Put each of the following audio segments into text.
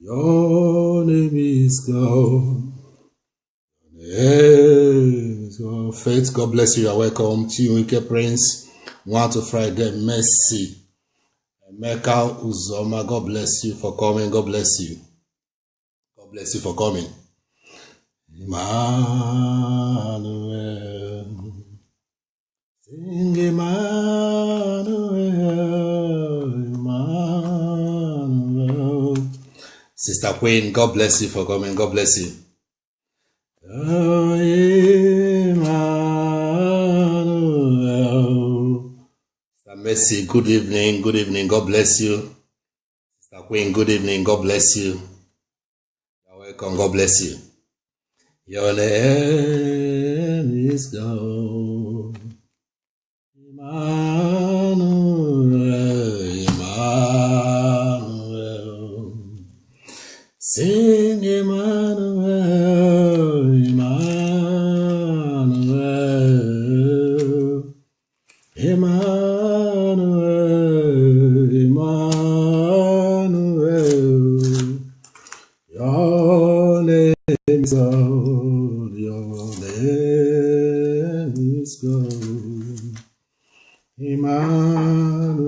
Your name is God. Yes, oh, Faith, God bless you. You are welcome. Chiwike Prince, 1 to Friday, Mercy. Emeka Uzoma, God bless you for coming. God bless you. God bless you for coming. Emmanuel. Sing Emmanuel. Emmanuel. Sister Queen, God bless you for coming. God bless you. Oh, Emmanuel. Sister Mercy, good evening. Good evening. God bless you. Sister Queen, good evening. God bless you. You're welcome. God bless you. Your name is God. Emmanuel. Emmanuel. Sing Emmanuel. Emmanuel. Emmanuel. Emmanuel. Your name is God. Your name is God. Emmanuel.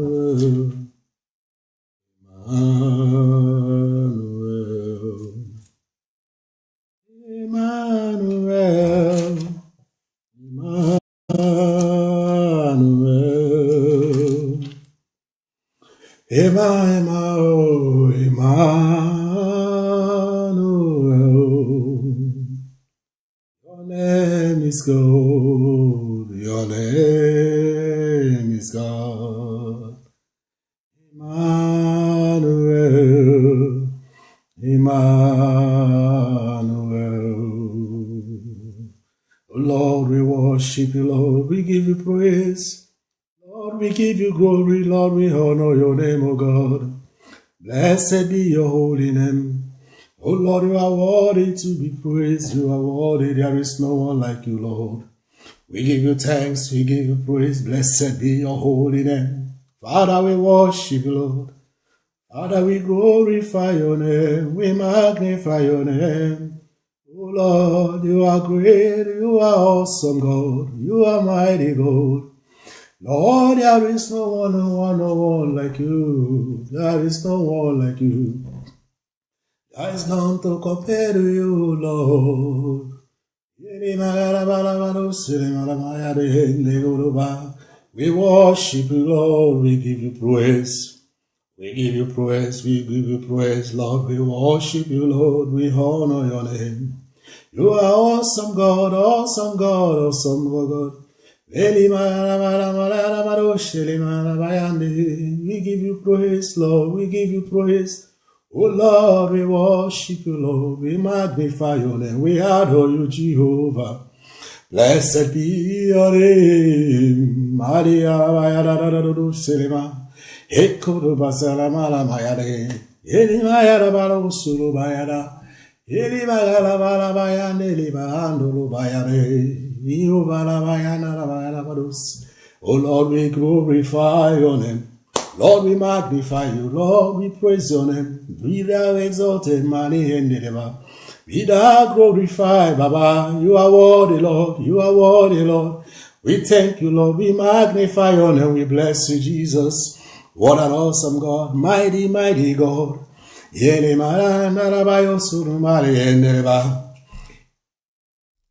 Emmanuel. Emmanuel. Emmanuel. Your name is God. Your name is God. Emmanuel. Emmanuel. Oh Lord, we worship you, Lord. We give you praise. Lord, we give you glory. Lord, we honor your name, O God. Blessed be your holy name. O Lord, you are worthy to be praised. You are worthy. There is no one like you, Lord. We give you thanks. We give you praise. Blessed be your holy name. Father, we worship you, Lord. Father, we glorify your name. We magnify your name. Oh Lord, you are great. You are awesome, God. You are mighty, God. Lord, there is no one like you. There is no one like you. There is none to compare to you, Lord. We worship you, Lord. We give you praise. We give you praise. We give you praise, Lord. We worship you, Lord. We honor your name. You are awesome, God. Awesome, God. Awesome, God. We give you praise, Lord. We give you praise. Oh Lord, we worship you, Lord. We magnify your name. We adore you, Jehovah. Blessed be your name. Maria Selema. Ekuru Basalamala Mayade. Elimayada Barosulu Bayada. Elimayala Balabayane Libandulu Bayade. Oh Lord, we glorify your name. Lord, we magnify you. Lord, we praise your name. Be thou exalted, money and deliver. Be thou glorified, Baba. You are worthy, Lord. You are worthy, Lord. We thank you, Lord. We magnify your name. We bless you, Jesus. What an awesome God. Mighty, mighty God. Yele maranabayo surumari endeleba.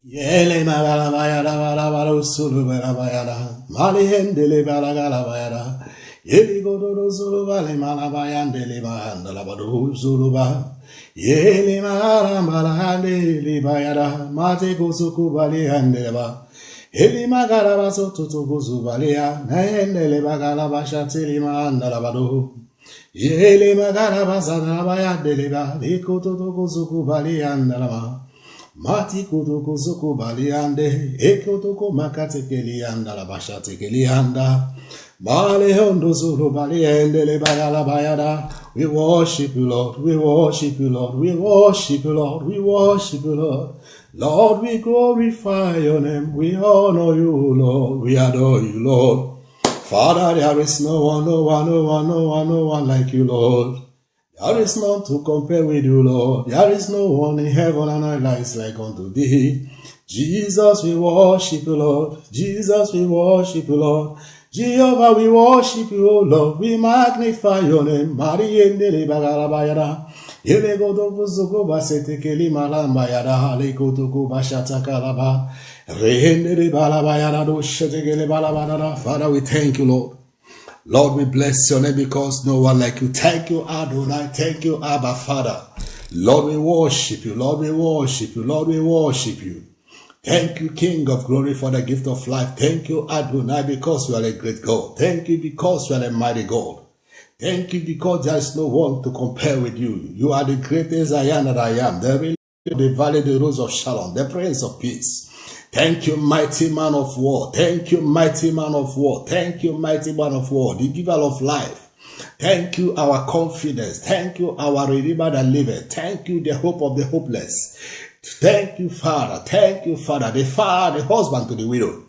Yele magalabayada balabalo sulubayada. Mali hendele balagalabayada. Yeli godoro zulubale malabayandele bayandalabadu zuluba. Yeli marambalahande bayada. Mate gusukubali handeleba. Yeli magalabaso tutuguzubalia. Nahendele bagalabashatili mandalabadu. Yeli magalabazanabayandele. Likotutuguzukubalia andalaba. Mati kutuku zuku baliande, ekotuku makate kelianda la bashate kelianda. Bale hondo zulu baliende le bayala bayada. We worship you, Lord. We worship you, Lord. We worship you, Lord. We worship you, Lord. Lord, we glorify your name. We honor you, Lord. We adore you, Lord. Father, there is no one like you, Lord. There is none to compare with you, Lord. There is no one in heaven and earth that is like unto thee. Jesus, we worship you, Lord. Jesus, we worship you, Lord. Jehovah, we worship you, O Lord. We magnify your name. Mariendele bagalabayada. Yelegodo buzugo basete keli malambayada. Halekotuko bashata kalaba. Rehendele balabayada do shetegele balabada. Father, we thank you, Lord. Lord, we bless your name because no one like you. Thank you, Adonai. Thank you, Abba, Father. Lord, we worship you. Lord, we worship you. Lord, we worship you. Thank you, King of glory, for the gift of life. Thank you, Adonai, because you are a great God. Thank you because you are a mighty God. Thank you because there is no one to compare with you. You are the greatest I am that I am. The Lily of the valley, the rose of Sharon, the Prince of Peace. Thank you, mighty man of war. Thank you, mighty man of war. Thank you, mighty man of war, the giver of life. Thank you, our confidence. Thank you, our Redeemer that liveth. Thank you, the hope of the hopeless. Thank you, Father. Thank you, Father. The father, the husband to the widow.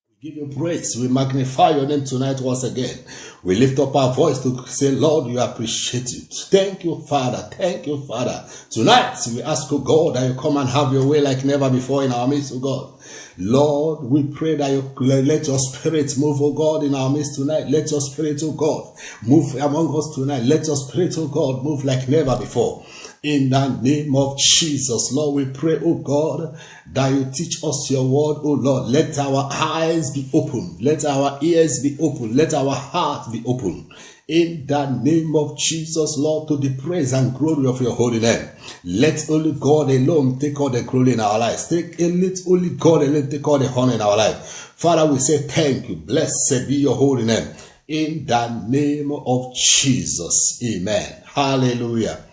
We give you praise. We magnify your name tonight once again. We lift up our voice to say, Lord, we appreciate you. Thank you, Father. Thank you, Father. Tonight, we ask, oh God, that you come and have your way like never before in our midst, oh God. Lord, we pray that you let your spirit move, oh God, in our midst tonight. Let your spirit, oh God, move among us tonight. Let your spirit, oh God, move like never before. In the name of Jesus, Lord, we pray, oh God, that you teach us your word, oh Lord. Let our eyes be open. Let our ears be open. Let our heart be open. In the name of Jesus, Lord, to the praise and glory of your holy name. Let only God alone take all the glory in our lives. Let only God alone take all the honor in our life. Father, we say thank you. Blessed be your holy name. In the name of Jesus. Amen. Hallelujah.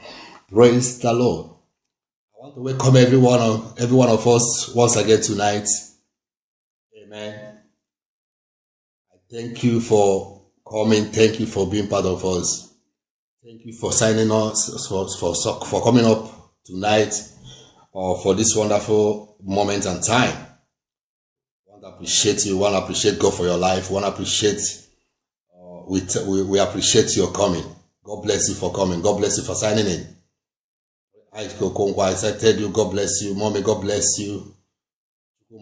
Praise the Lord. I want to welcome every one of us once again tonight. Amen. I thank you for coming. Thank you for being part of us. Thank you for signing us, for coming up tonight for this wonderful moment and time. I want to appreciate you. I want to appreciate God for your life. I want to appreciate, we appreciate your coming. God bless you for coming. God bless you for signing in. I said you, God bless you. Mommy, God bless you.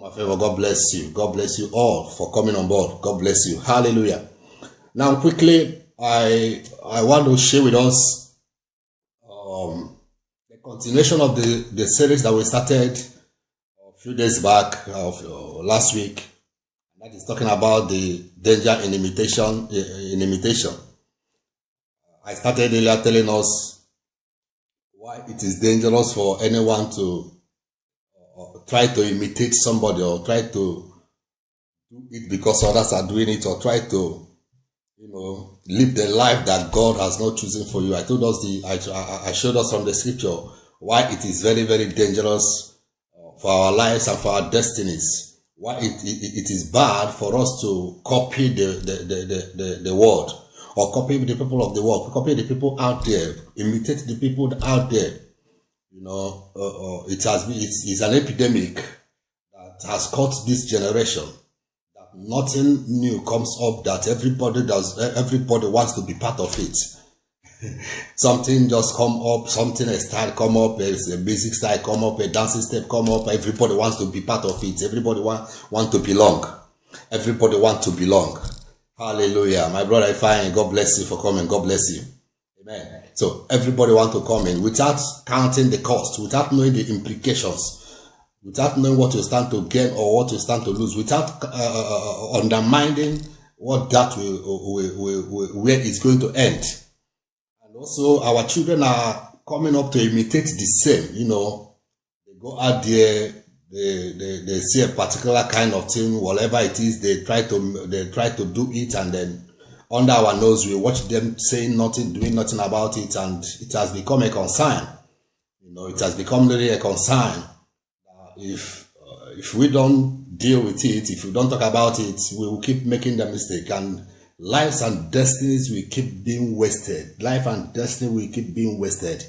My favor, God bless you. God bless you all for coming on board. God bless you. Hallelujah. Now, quickly, I want to share with us the continuation of the series that we started a few days back, last week. That is talking about the danger in imitation. I started earlier telling us why it is dangerous for anyone to try to imitate somebody or try to do it because others are doing it, or try to, live the life that God has not chosen for you. I told us I showed us from the scripture why it is very, very dangerous for our lives and for our destinies. Why it is bad for us to copy the world, or copy the people of the world, copy the people out there, imitate the people out there. It's an epidemic that has caught this generation. That nothing new comes up, that everybody wants to be part of it. Something just come up, something a style come up, a basic style come up, a dancing step come up, everybody wants to be part of it. Everybody want to belong. Everybody want to belong. Hallelujah. My brother Ifeanyi, God bless you for coming. God bless you. Amen. So everybody want to come in without counting the cost, without knowing the implications, without knowing what you stand to gain or what you stand to lose, without undermining what that where it's going to end. And also our children are coming up to imitate the same. They go out there, they see a particular kind of thing, whatever it is, they try to do it, and then under our nose we watch them saying nothing, doing nothing about it, and it has become a concern. It has become really a concern. If we don't deal with it, if we don't talk about it, we will keep making the mistake, and lives and destinies will keep being wasted. Life and destiny will keep being wasted.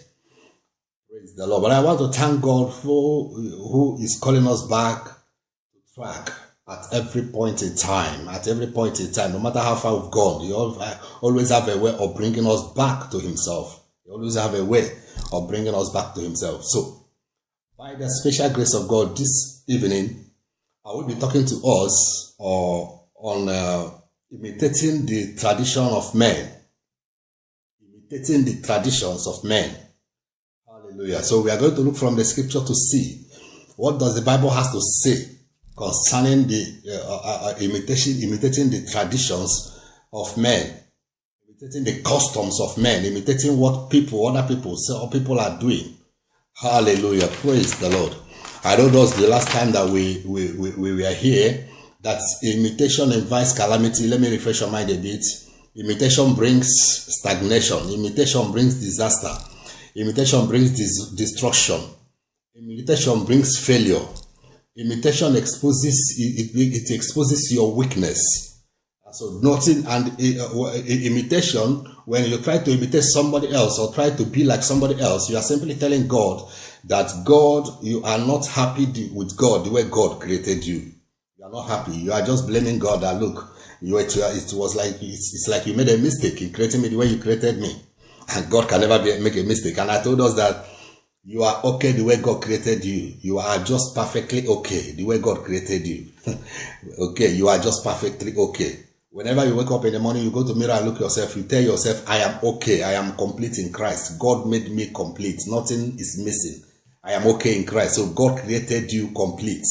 Praise the Lord. But I want to thank God for who is calling us back to track at every point in time. At every point in time, no matter how far we've gone, He always have a way of bringing us back to Himself. He always have a way of bringing us back to himself. So, by the special grace of God, this evening, I will be talking to us on imitating the tradition of men. Imitating the traditions of men. Hallelujah. So we are going to look from the scripture to see what does the Bible has to say concerning the imitating the traditions of men, imitating the customs of men, imitating what other people are doing. Hallelujah. Praise the Lord. I know that was the last time that we were here, that imitation invites calamity. Let me refresh your mind a bit. Imitation brings stagnation. Imitation brings disaster. Imitation brings destruction. Imitation brings failure. Imitation exposes it exposes your weakness. So nothing, and imitation, when you try to imitate somebody else or try to be like somebody else, you are simply telling God that God, you are not happy with God the way God created you. You are not happy. You are just blaming God that look, it's like you made a mistake in creating me the way you created me, and God can never make a mistake. And I told us that you are okay the way God created you. You are just perfectly okay the way God created you. Okay, you are just perfectly okay. Whenever you wake up in the morning, you go to the mirror and look yourself, you tell yourself, I am okay, I am complete in Christ. God made me complete. Nothing is missing. I am okay in Christ. So God created you complete.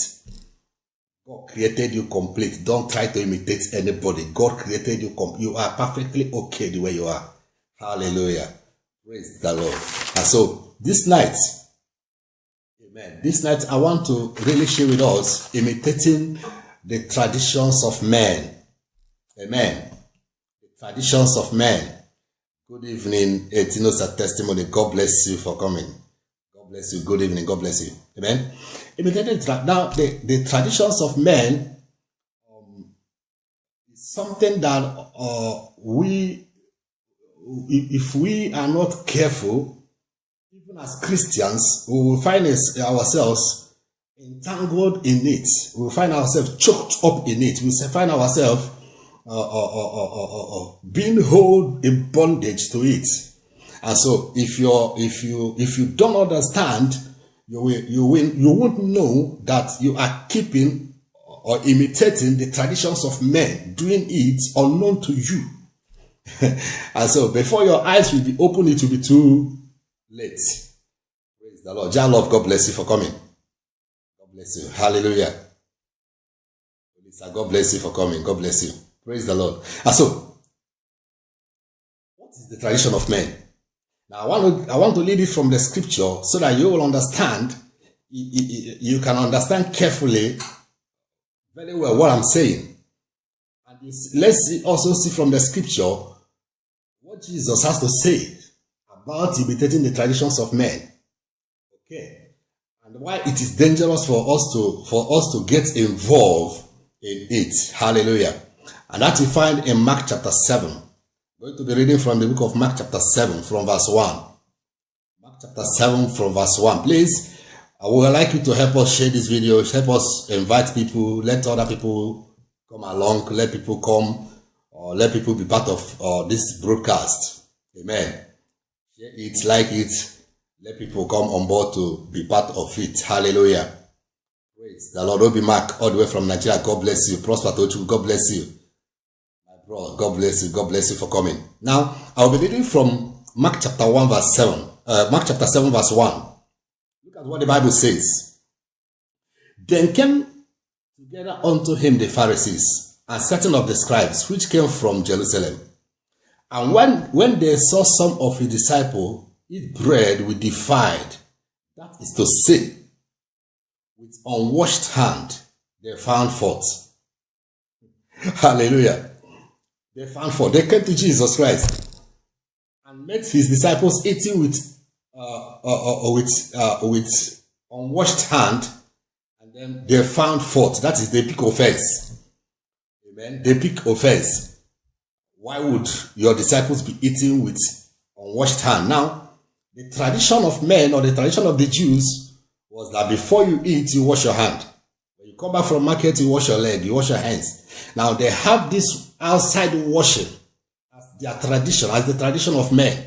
God created you complete. Don't try to imitate anybody. God created you complete. You are perfectly okay the way you are. Hallelujah. Praise the Lord. And so, this night, amen, this night I want to really share with us imitating the traditions of men. Amen. The traditions of men. Good evening, Etinosa Testimony. God bless you for coming. God bless you. Good evening. God bless you. Amen. Now, the traditions of men is something that if we are not careful, even as Christians, we will find ourselves entangled in it. We will find ourselves choked up in it. We will find ourselves being held in bondage to it. And so if you don't understand, you won't know that you are keeping or imitating the traditions of men, doing it unknown to you. And so before your eyes will be open, it will be too late. Praise the Lord. Jah love, God bless you for coming. God bless you. Hallelujah. God bless you for coming. God bless you. Praise the Lord. And so, what is the tradition of men? Now, I want to lead it from the scripture so that you will understand, you can understand carefully, very well what I'm saying. And let's also see from the scripture what Jesus has to say about imitating the traditions of men. Okay. And why it is dangerous for us to get involved in it. Hallelujah. And that you find in Mark chapter 7. I'm going to be reading from the book of Mark chapter 7 from verse 1. Mark chapter 7 from verse 1. Please, I would like you to help us share this video. Help us invite people. Let other people come along. Let people come. Or let people be part of this broadcast. Amen. Share it, like it. Let people come on board to be part of it. Hallelujah. Praise the Lord. Obi Mark, all the way from Nigeria. God bless you. Prosper Tochu. God bless you. Bro, God bless you. God bless you for coming. Now, I'll be reading from Mark chapter 1 verse 7. Mark chapter 7 verse 1. Look at what the Bible says. Then came together unto him the Pharisees and certain of the scribes which came from Jerusalem. And when they saw some of his disciples eat bread with defiled, that is to say, with unwashed hand, they found fault. Hallelujah. They found fault. They came to Jesus Christ and met his disciples eating with unwashed hand, and then they found fault. That is the big offense. Amen. The big offense. Why would your disciples be eating with unwashed hand? Now, the tradition of men or the tradition of the Jews was that before you eat, you wash your hand. When you come back from market, you wash your leg, you wash your hands. Now they have this outside washing as their tradition, as the tradition of men.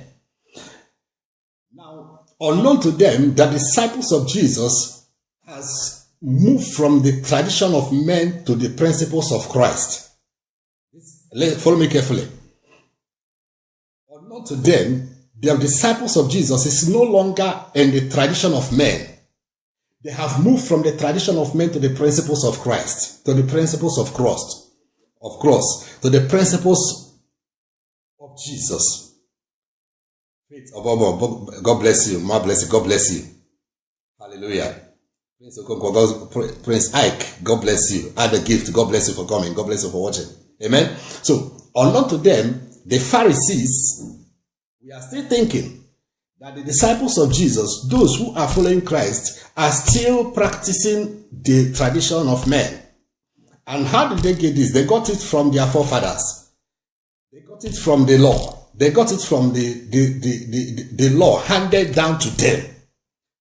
Now, unknown to them, the disciples of Jesus has moved from the tradition of men to the principles of Christ. Follow me carefully. Unknown to them, the disciples of Jesus is no longer in the tradition of men. They have moved from the tradition of men to the principles of Christ, to the principles of cross, to the principles of Jesus. God bless you. God bless you. God bless you. Hallelujah. Prince Ike, God bless you. Add a gift. God bless you for coming. God bless you for watching. Amen. So, unknown to them, the Pharisees, we are still thinking that the disciples of Jesus, those who are following Christ, are still practicing the tradition of men. And how did they get this? They got it from their forefathers. They got it from the law. They got it from the law handed down to them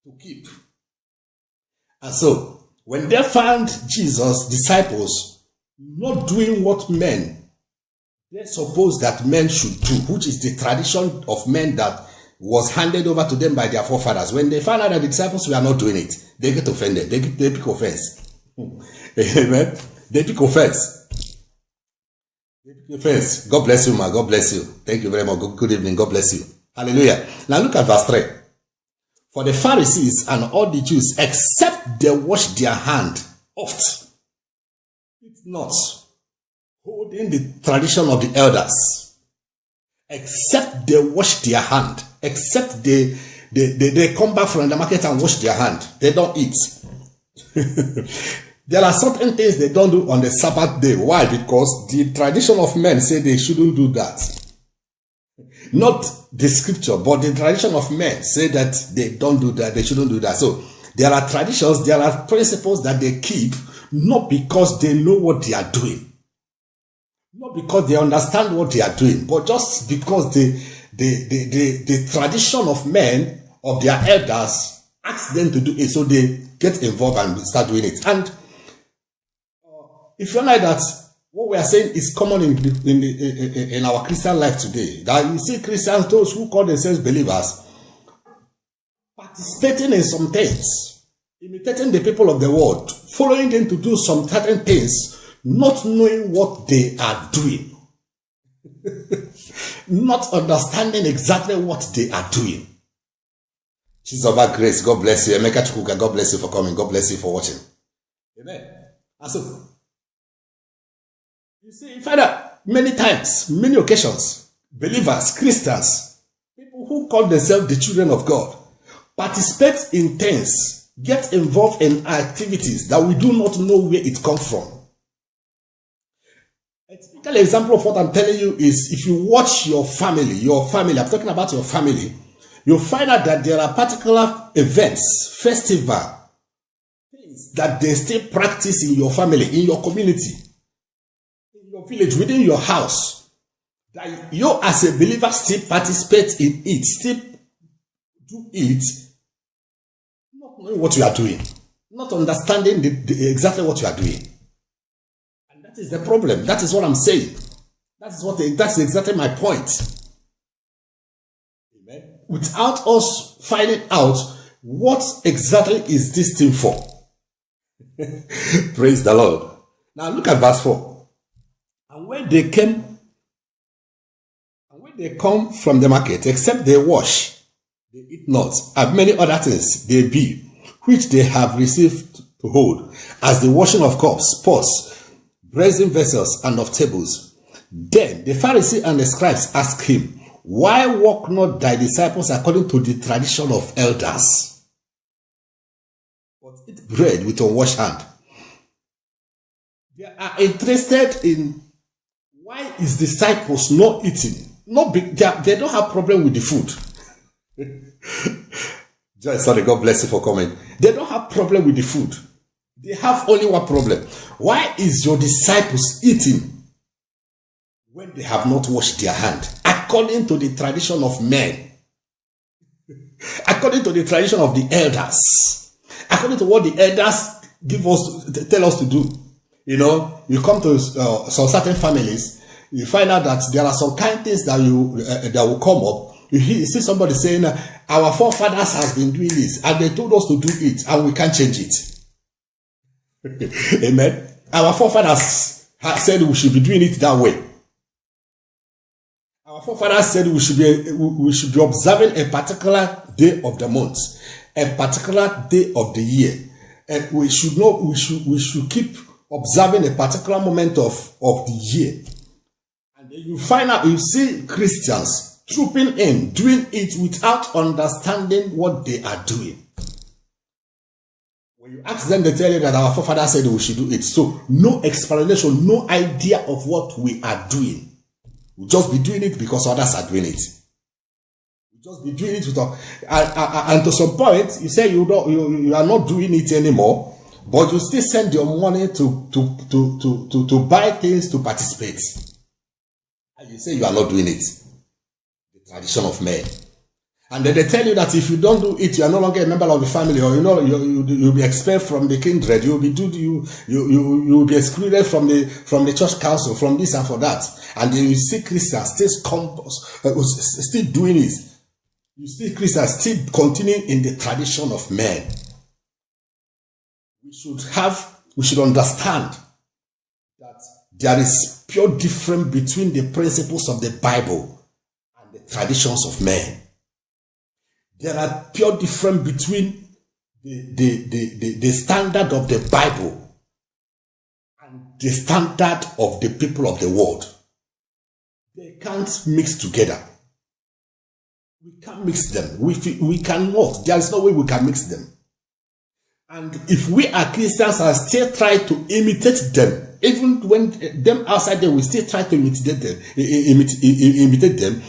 to keep. And so, when they found Jesus' disciples not doing what men, they suppose that men should do, which is the tradition of men that was handed over to them by their forefathers. When they found out that the disciples were not doing it, they get offended. They pick offense. Amen. They pick offense. They pick offense. God bless you, man. God bless you. Thank you very much. Good evening. God bless you. Hallelujah. Now look at verse 3. For the Pharisees and all the Jews, except they wash their hand oft, it's not holding the tradition of the elders, except they wash their hand, except they come back from the market and wash their hand. They don't eat. There are certain things they don't do on the Sabbath day. Why? Because the tradition of men say they shouldn't do that. Not the scripture, but the tradition of men say that they don't do that, they shouldn't do that. So there are traditions, there are principles that they keep, not because they know what they are doing, not because they understand what they are doing, but just because the tradition of men, of their elders, ask them to do it, so they get involved and start doing it. And if you're like that, what we are saying is common in our Christian life today. That you see Christians, those who call themselves believers, participating in some things, imitating the people of the world, following them to do some certain things, not knowing what they are doing, not understanding exactly what they are doing. She's of our grace. God bless you. Emeka Chukwuka, God bless you for coming. God bless you for watching. Amen. And so, you see, Father, many times, many occasions, believers, Christians, people who call themselves the children of God, participate in things, get involved in activities that we do not know where it comes from. A typical example of what I'm telling you is if you watch your family, I'm talking about your family, you'll find out that there are particular events, festival, things that they still practice in your family, in your community, village, within your house, that you as a believer still participate in it, still do it, not knowing what you are doing, not understanding exactly what you are doing. And that is the problem. That is what I'm saying. That's exactly my point. Amen. Without us finding out what exactly is this thing for. Praise the Lord. Now look at verse 4. And when they come from the market, except they wash, they eat not, and many other things they be, which they have received to hold, as the washing of cups, pots, brazen vessels, and of tables. Then the Pharisee and the scribes asked him, why walk not thy disciples according to the tradition of elders, but eat bread with unwashed hand? They are interested in why is disciples not eating? They don't have problem with the food. Sorry, God bless you for coming. They don't have problem with the food. They have only one problem. Why is your disciples eating when they have not washed their hand? According to the tradition of men. According to the tradition of the elders. According to what the elders tell us to do. You know, you come to some certain families, you find out that there are some kind of things that will come up you see somebody saying, our forefathers has been doing this, and they told us to do it, and we can't change it. Amen. Our forefathers said we should be doing it that way. Our forefathers said we should be observing a particular day of the month, a particular day of the year, and we should keep observing a particular moment of the year. And then you find out, you see Christians trooping in, doing it without understanding what they are doing. When you ask them, they tell you that our forefathers said we should do it. So no explanation, no idea of what we are doing. We just be doing it because others are doing it. We just be doing it without, and to some point, you say you are not doing it anymore, but you still send your money to buy things to participate. And you say you are not doing it. The tradition of men. And then they tell you that if you don't do it, you are no longer a member of the family, or you'll be expelled from the kindred. You'll be excluded from the church council, from this and for that. And then you see Christians still doing it. You see Christians still continuing in the tradition of men. We should understand that there is pure difference between the principles of the Bible and the traditions of men. There are pure difference between the standard of the Bible and the standard of the people of the world. They can't mix together. We can't mix them. We cannot. There is no way we can mix them. And if we are Christians and still try to imitate them, even when them outside there, we still try to imitate them,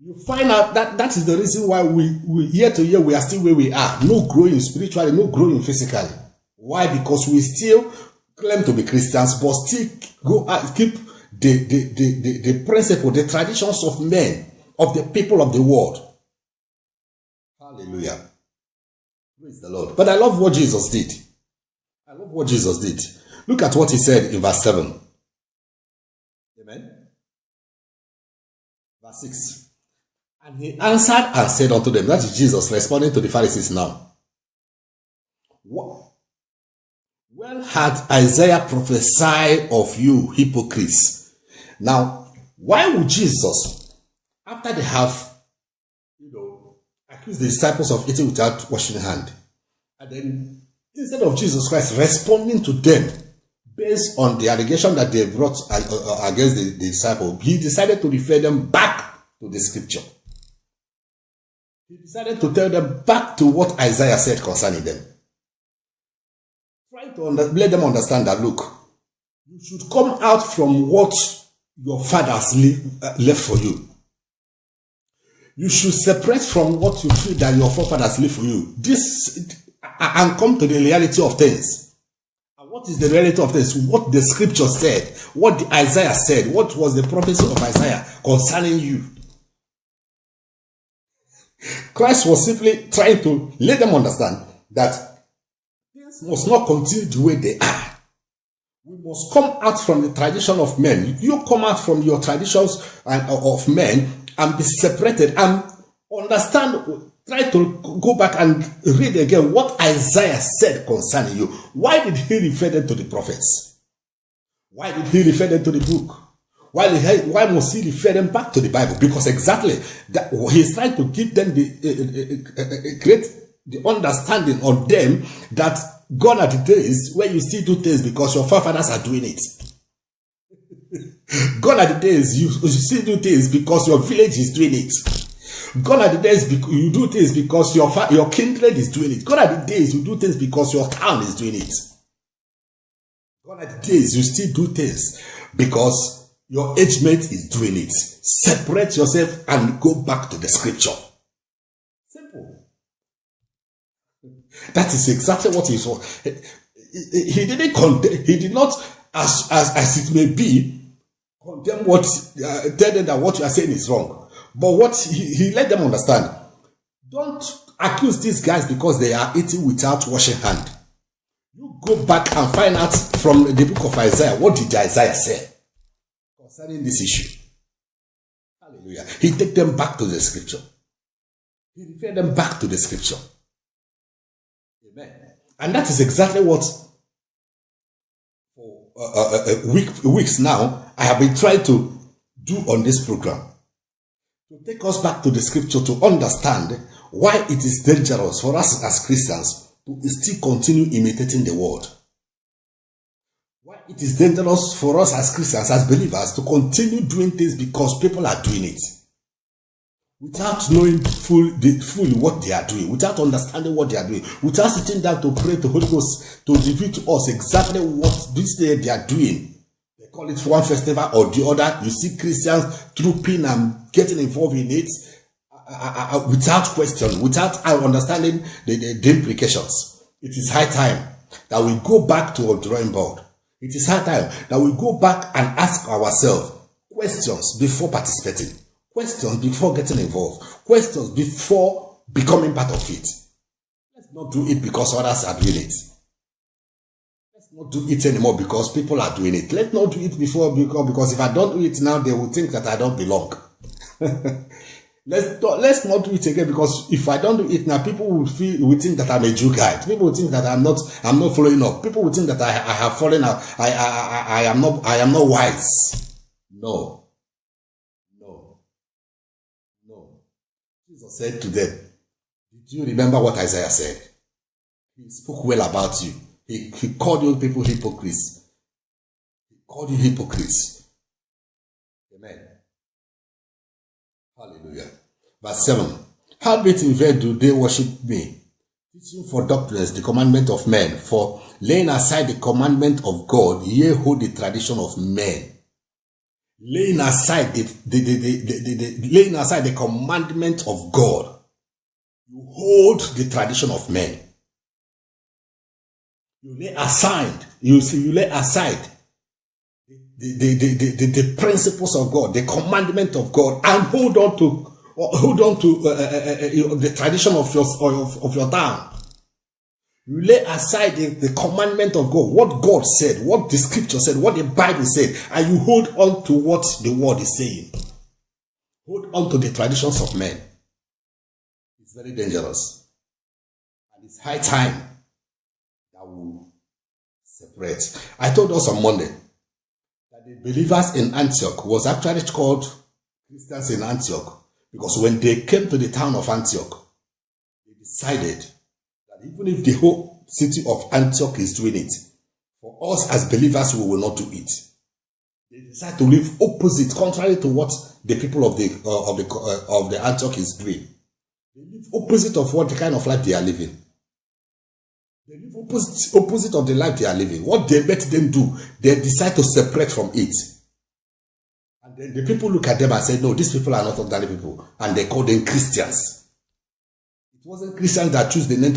you find out that is the reason why we year to year we are still where we are. No growing spiritually, no growing physically. Why? Because we still claim to be Christians, but still keep the principle, the traditions of men, of the people of the world. Hallelujah. Praise the Lord. But I love what Jesus did. I love what Jesus did. Look at what he said in verse 7. Amen. Verse 6. And he answered and said unto them, that is Jesus responding to the Pharisees now. Well had Isaiah prophesied of you hypocrites. Now, why would Jesus, after they have, accused the disciples of eating without washing hand, and then instead of Jesus Christ responding to them based on the allegation that they brought against the disciple, he decided to refer them back to the scripture. He decided to tell them back to what Isaiah said concerning them. Trying to let them understand that, look, you should come out from what your fathers left for you. You should separate from what you feel that your forefathers left for you. And come to the reality of things. And what is the reality of things? What the scripture said, what the Isaiah said, what was the prophecy of Isaiah concerning you. Christ was simply trying to let them understand that things must not continue the way they are. We must come out from the tradition of men. You come out from your traditions of men and be separated and understand, try to go back and read again what Isaiah said concerning you. Why did he refer them to the prophets? Why did he refer them to the book? Why must he refer them back to the Bible? Because exactly that he's trying to give them create the understanding of them that gone are the days where you still do things because your forefathers are doing it. Gone are the days you still do things because your village is doing it. Gone are the days you do things because your kindred is doing it. Gone are the days you do things because your town is doing it. Gone are the days you still do things because your age mate is doing it. Separate yourself and go back to the scripture. Simple. That is exactly what he saw. He didn't condemn. He did not, as it may be, condemn what tell them that what you are saying is wrong. But what he let them understand. Don't accuse these guys because they are eating without washing hand. You go back and find out from the book of Isaiah. What did Isaiah say concerning this issue? Hallelujah. Hallelujah. He take them back to the scripture. He refer them back to the scripture. Amen. And that is exactly what for weeks now I have been trying to do on this program. To take us back to the scripture to understand why it is dangerous for us as Christians to still continue imitating the world. Why it is dangerous for us as Christians, as believers, to continue doing things because people are doing it. Without knowing fully what they are doing, without understanding what they are doing, without sitting down to pray to Holy Ghost to reveal to us exactly what this day they are doing. They call it one festival or the other. You see Christians trooping and getting involved in it without question, without understanding the implications. It is high time that we go back to our drawing board. It is high time that we go back and ask ourselves questions before participating. Questions before getting involved. Questions before becoming part of it. Let's not do it because others are doing it. Let's not do it anymore because people are doing it. Let's not do it because if I don't do it now, they will think that I don't belong. Let's not do it again because if I don't do it now, people will think that I'm a Jew guy. People will think that I'm not following up. People will think that I have fallen out. I am not wise. No. Jesus said to them, did you remember what Isaiah said? He spoke well about you. He called you people hypocrites. He called you hypocrites. Amen. Hallelujah. Verse 7. Howbeit in vain do they worship me, teaching for doctrines the commandment of men, for laying aside the commandment of God, ye hold the tradition of men. Laying aside laying aside the commandment of God, you hold the tradition of men. You lay aside the principles of God, the commandment of God, and hold on to the tradition of your town. You lay aside the commandment of God, what God said, what the scripture said, what the Bible said, and you hold on to what the word is saying. Hold on to the traditions of men. It's very dangerous. And it's high time that we separate. I told us on Monday that the believers in Antioch was actually called Christians in Antioch because when they came to the town of Antioch, they decided even if the whole city of Antioch is doing it, for us as believers, we will not do it. They decide to live opposite, contrary to what the people of the Antioch is doing. They live opposite of what the kind of life they are living. They live opposite of the life they are living. What they let them do, they decide to separate from it. And then the people look at them and say, no, these people are not ordinary people, and they call them Christians. It wasn't Christians that choose the name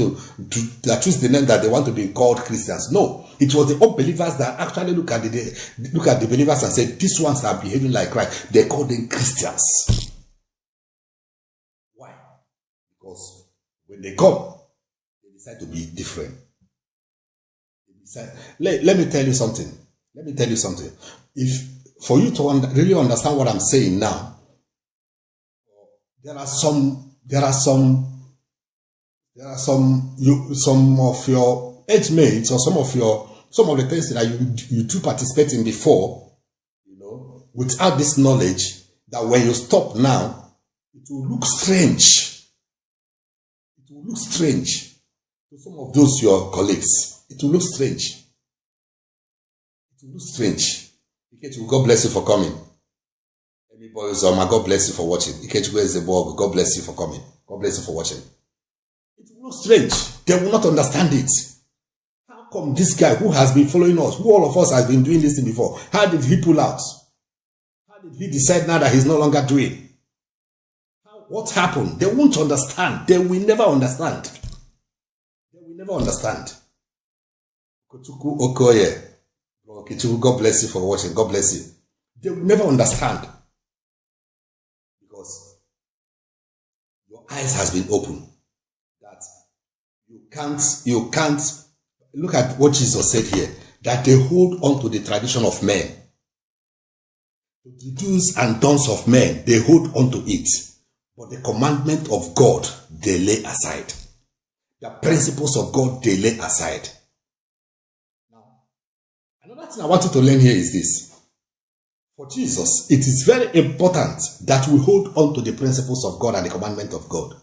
that they want to be called Christians. No, it was the unbelievers that actually look at the believers and say, these ones are behaving like Christ. They call them Christians. Why? Because when they come, they decide to be different. Let me tell you something. If for you to really understand what I'm saying now, there are some of your age mates or some of the things that you do participate in before, without this knowledge, that when you stop now, it will look strange. It will look strange to some of those your colleagues. It will look strange. God bless you for coming. Everybody, God bless you for watching. God bless you for coming. God bless you for watching. It will look strange. They will not understand it. How come this guy who has been following us, who all of us has been doing this thing before, how did he pull out? How did he decide now that he's no longer doing? What happened? They won't understand. They will never understand. Kotuku Okoye. God bless you for watching. God bless you. They will never understand. Because your eyes has been opened. That you can't look at what Jesus said here. That they hold on to the tradition of men. The do's and don'ts of men, they hold on to it. But the commandment of God, they lay aside. The principles of God, they lay aside. Now, another thing I want you to learn here is this. For Jesus, it is very important that we hold on to the principles of God and the commandment of God,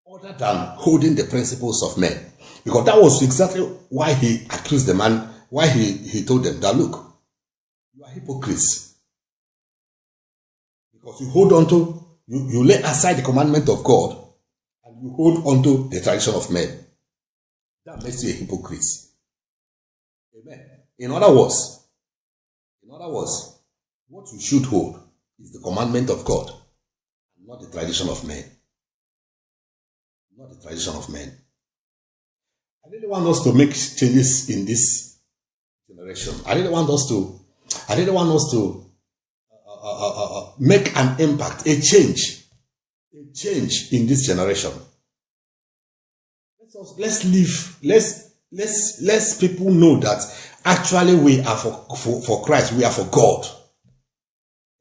other than holding the principles of men. Because that was exactly why he accused the man, why he told them that, look, you are hypocrites. Because you hold on to, you lay aside the commandment of God and you hold on to the tradition of men. That makes you a hypocrite. Amen. In other words, what you should hold is the commandment of God, not the tradition of men. Not the tradition of men. I really want us to make changes in this generation. I really want us to make an impact, a change in this generation. Let's people know that actually we are for Christ, we are for God.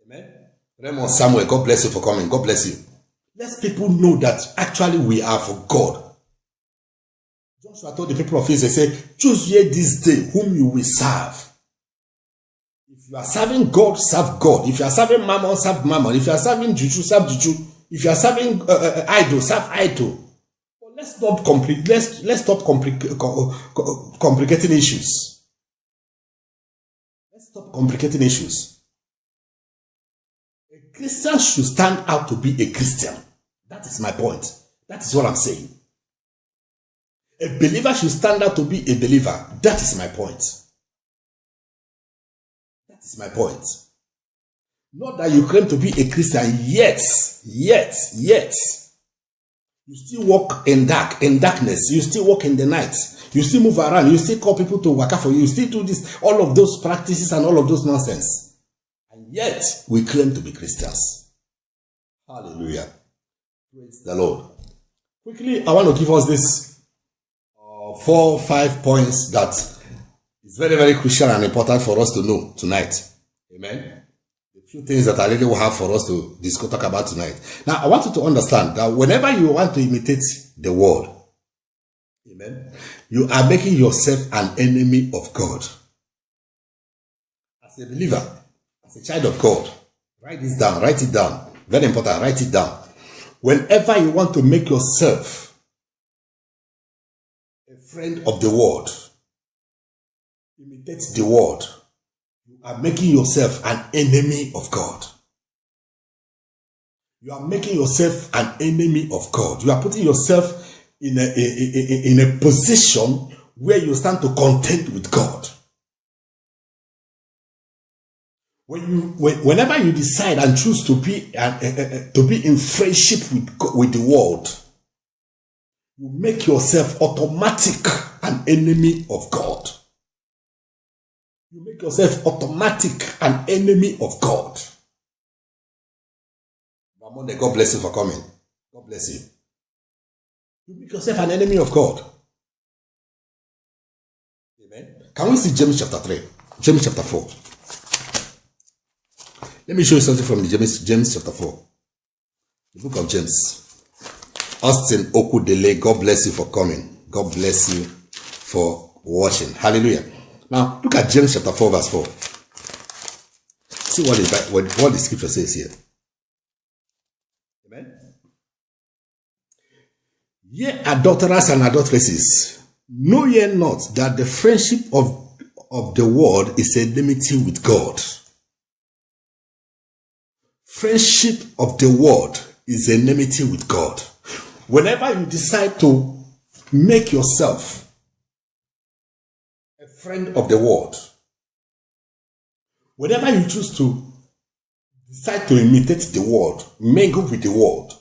Amen. Raymond Samuel, God bless you for coming. God bless you. Let people know that actually we are for God. Joshua told the people of Israel, say, choose ye this day whom you will serve. If you are serving God, serve God. If you are serving Mammon, serve Mammon. If you are serving Juju, serve Juju. If you are serving idol, serve idol. But let's stop complicating issues. Let's stop complicating issues. A Christian should stand out to be a Christian. That is my point. That is what I'm saying. A believer should stand out to be a believer. That is my point. That is my point. Not that you claim to be a Christian, yet, you still walk in darkness. You still walk in the night. You still move around. You still call people to work for you. You still do this, all of those practices and all of those nonsense. And yet, we claim to be Christians. Hallelujah. Praise the Lord. Quickly, I want to give us this 4-5 points that is very, very crucial and important for us to know tonight. Amen. A few things that I really will have for us to talk about tonight. Now, I want you to understand that whenever you want to imitate the world, amen, you are making yourself an enemy of God. As a believer, as a child of God, write this down, write it down. Very important, write it down. Whenever you want to make yourself a friend of the world, imitate the world, you are making yourself an enemy of God. You are making yourself an enemy of God. You are putting yourself in a position where you stand to contend with God. Whenever you decide and choose to be in friendship with the world, you make yourself automatic an enemy of God. You make yourself automatic an enemy of God. God bless you for coming. God bless you. You make yourself an enemy of God. Amen. Can we see James chapter 3? James chapter 4. Let me show you something from James chapter 4. The book of James. Austin Okudele, God bless you for coming. God bless you for watching. Hallelujah. Now, look at James chapter 4 verse 4. See what the scripture says here. Amen. Ye adulterers and adulteresses, know ye not that the friendship of the world is enmity with God? Friendship of the world is enmity with God. Whenever you decide to make yourself a friend of the world, whenever you choose to decide to imitate the world, mingle with the world,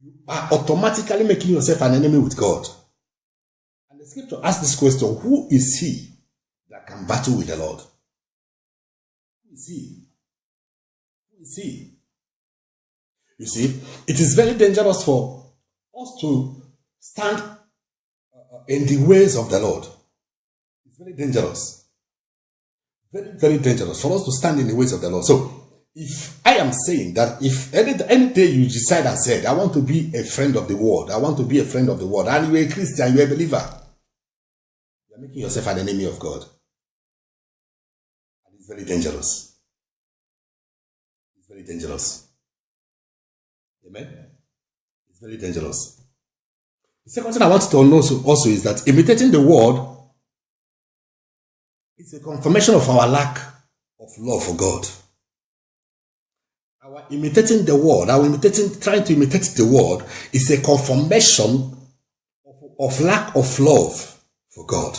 you are automatically making yourself an enemy with God. And the scripture asks this question: who is he that can battle with the Lord? Who is he? See, you see, it is very dangerous for us to stand in the ways of the Lord. It's very dangerous. Very, very dangerous for us to stand in the ways of the Lord. So, if I am saying that if any day you decide and said, I want to be a friend of the world, I want to be a friend of the world, and you're a Christian, you're a believer, you're making yourself an enemy of God. And it's very dangerous. It's very dangerous. Amen? It's very dangerous. The second thing I want to know also is that imitating the world is a confirmation of our lack of love for God. Our imitating the world, trying to imitate the world is a confirmation of lack of love for God.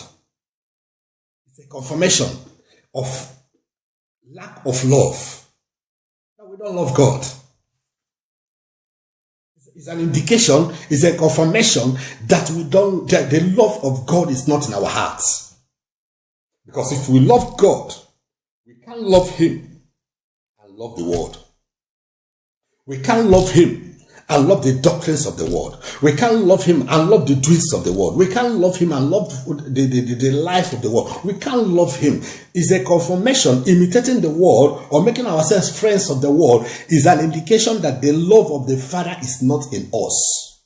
It's a confirmation of lack of love. That we don't love God. It's an indication, it's a confirmation that that the love of God is not in our hearts. Because if we love God, we can't love Him and love the world. We can't love Him and love the doctrines of the world. We can't love Him and love the deeds of the world. We can't love Him and love the life of the world. We can't love Him. It's a confirmation. Imitating the world or making ourselves friends of the world is an indication that the love of the Father is not in us.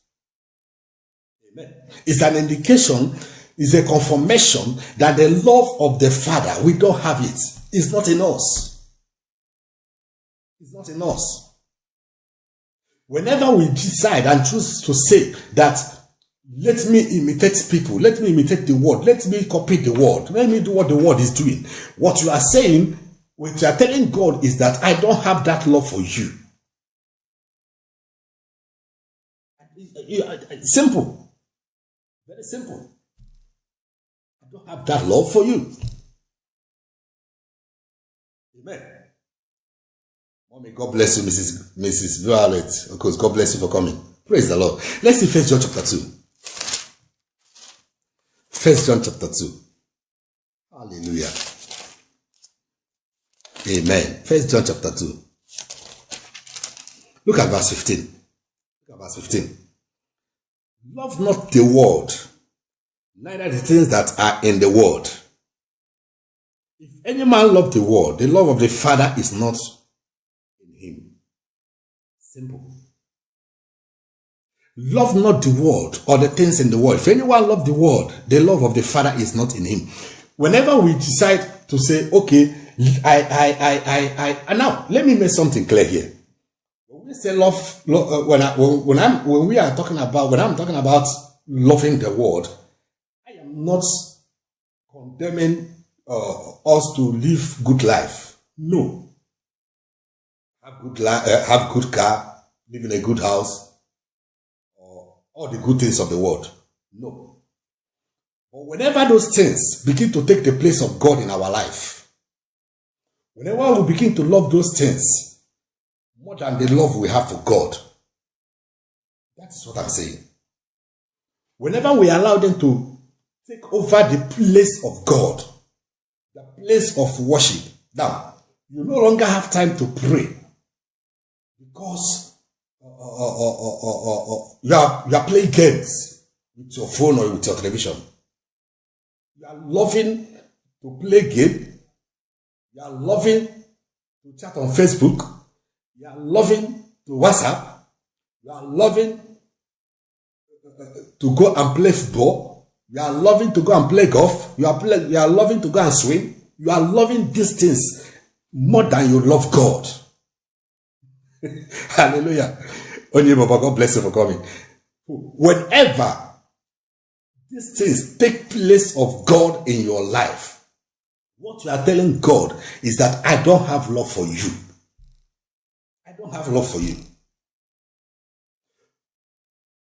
Amen. It's an indication, it's a confirmation that the love of the Father, we don't have it. It's not in us. It's not in us. Whenever we decide and choose to say that, let me imitate people, let me imitate the world, let me copy the world, let me do what the world is doing, what you are saying, what you are telling God is that I don't have that love for you. Simple. Very simple. I don't have that love for you. Amen. Mommy, God bless you, Mrs. Violet. Of course, God bless you for coming. Praise the Lord. Let's see 1 John chapter 2. 1 John chapter 2. Hallelujah. Amen. 1 John chapter 2. Look at verse 15. Look at verse 15. Love not the world, neither the things that are in the world. If any man love the world, the love of the Father is not in him. Simple. Love not the world or the things in the world. If anyone love the world, the love of the Father is not in him. Whenever we decide to say, okay, and now let me make something clear here. When we say love, when I'm talking about loving the world, I am not condemning us to live good life. No. Have good car, live in a good house, or all the good things of the world. No. But whenever those things begin to take the place of God in our life, whenever we begin to love those things more than the love we have for God, that is what I'm saying. Whenever we allow them to take over the place of God, the place of worship, now you no longer have time to pray because you are playing games with your phone or with your television. You are loving to play game. You are loving to chat on Facebook. You are loving to WhatsApp. You are loving to go and play football. You are loving to go and play golf. You are loving to go and swim. You are loving these things more than you love God. Hallelujah. Onye Baba, God bless you for coming. Whenever these things take place of God in your life, what you are telling God is that I don't have love for you. I don't have love for you.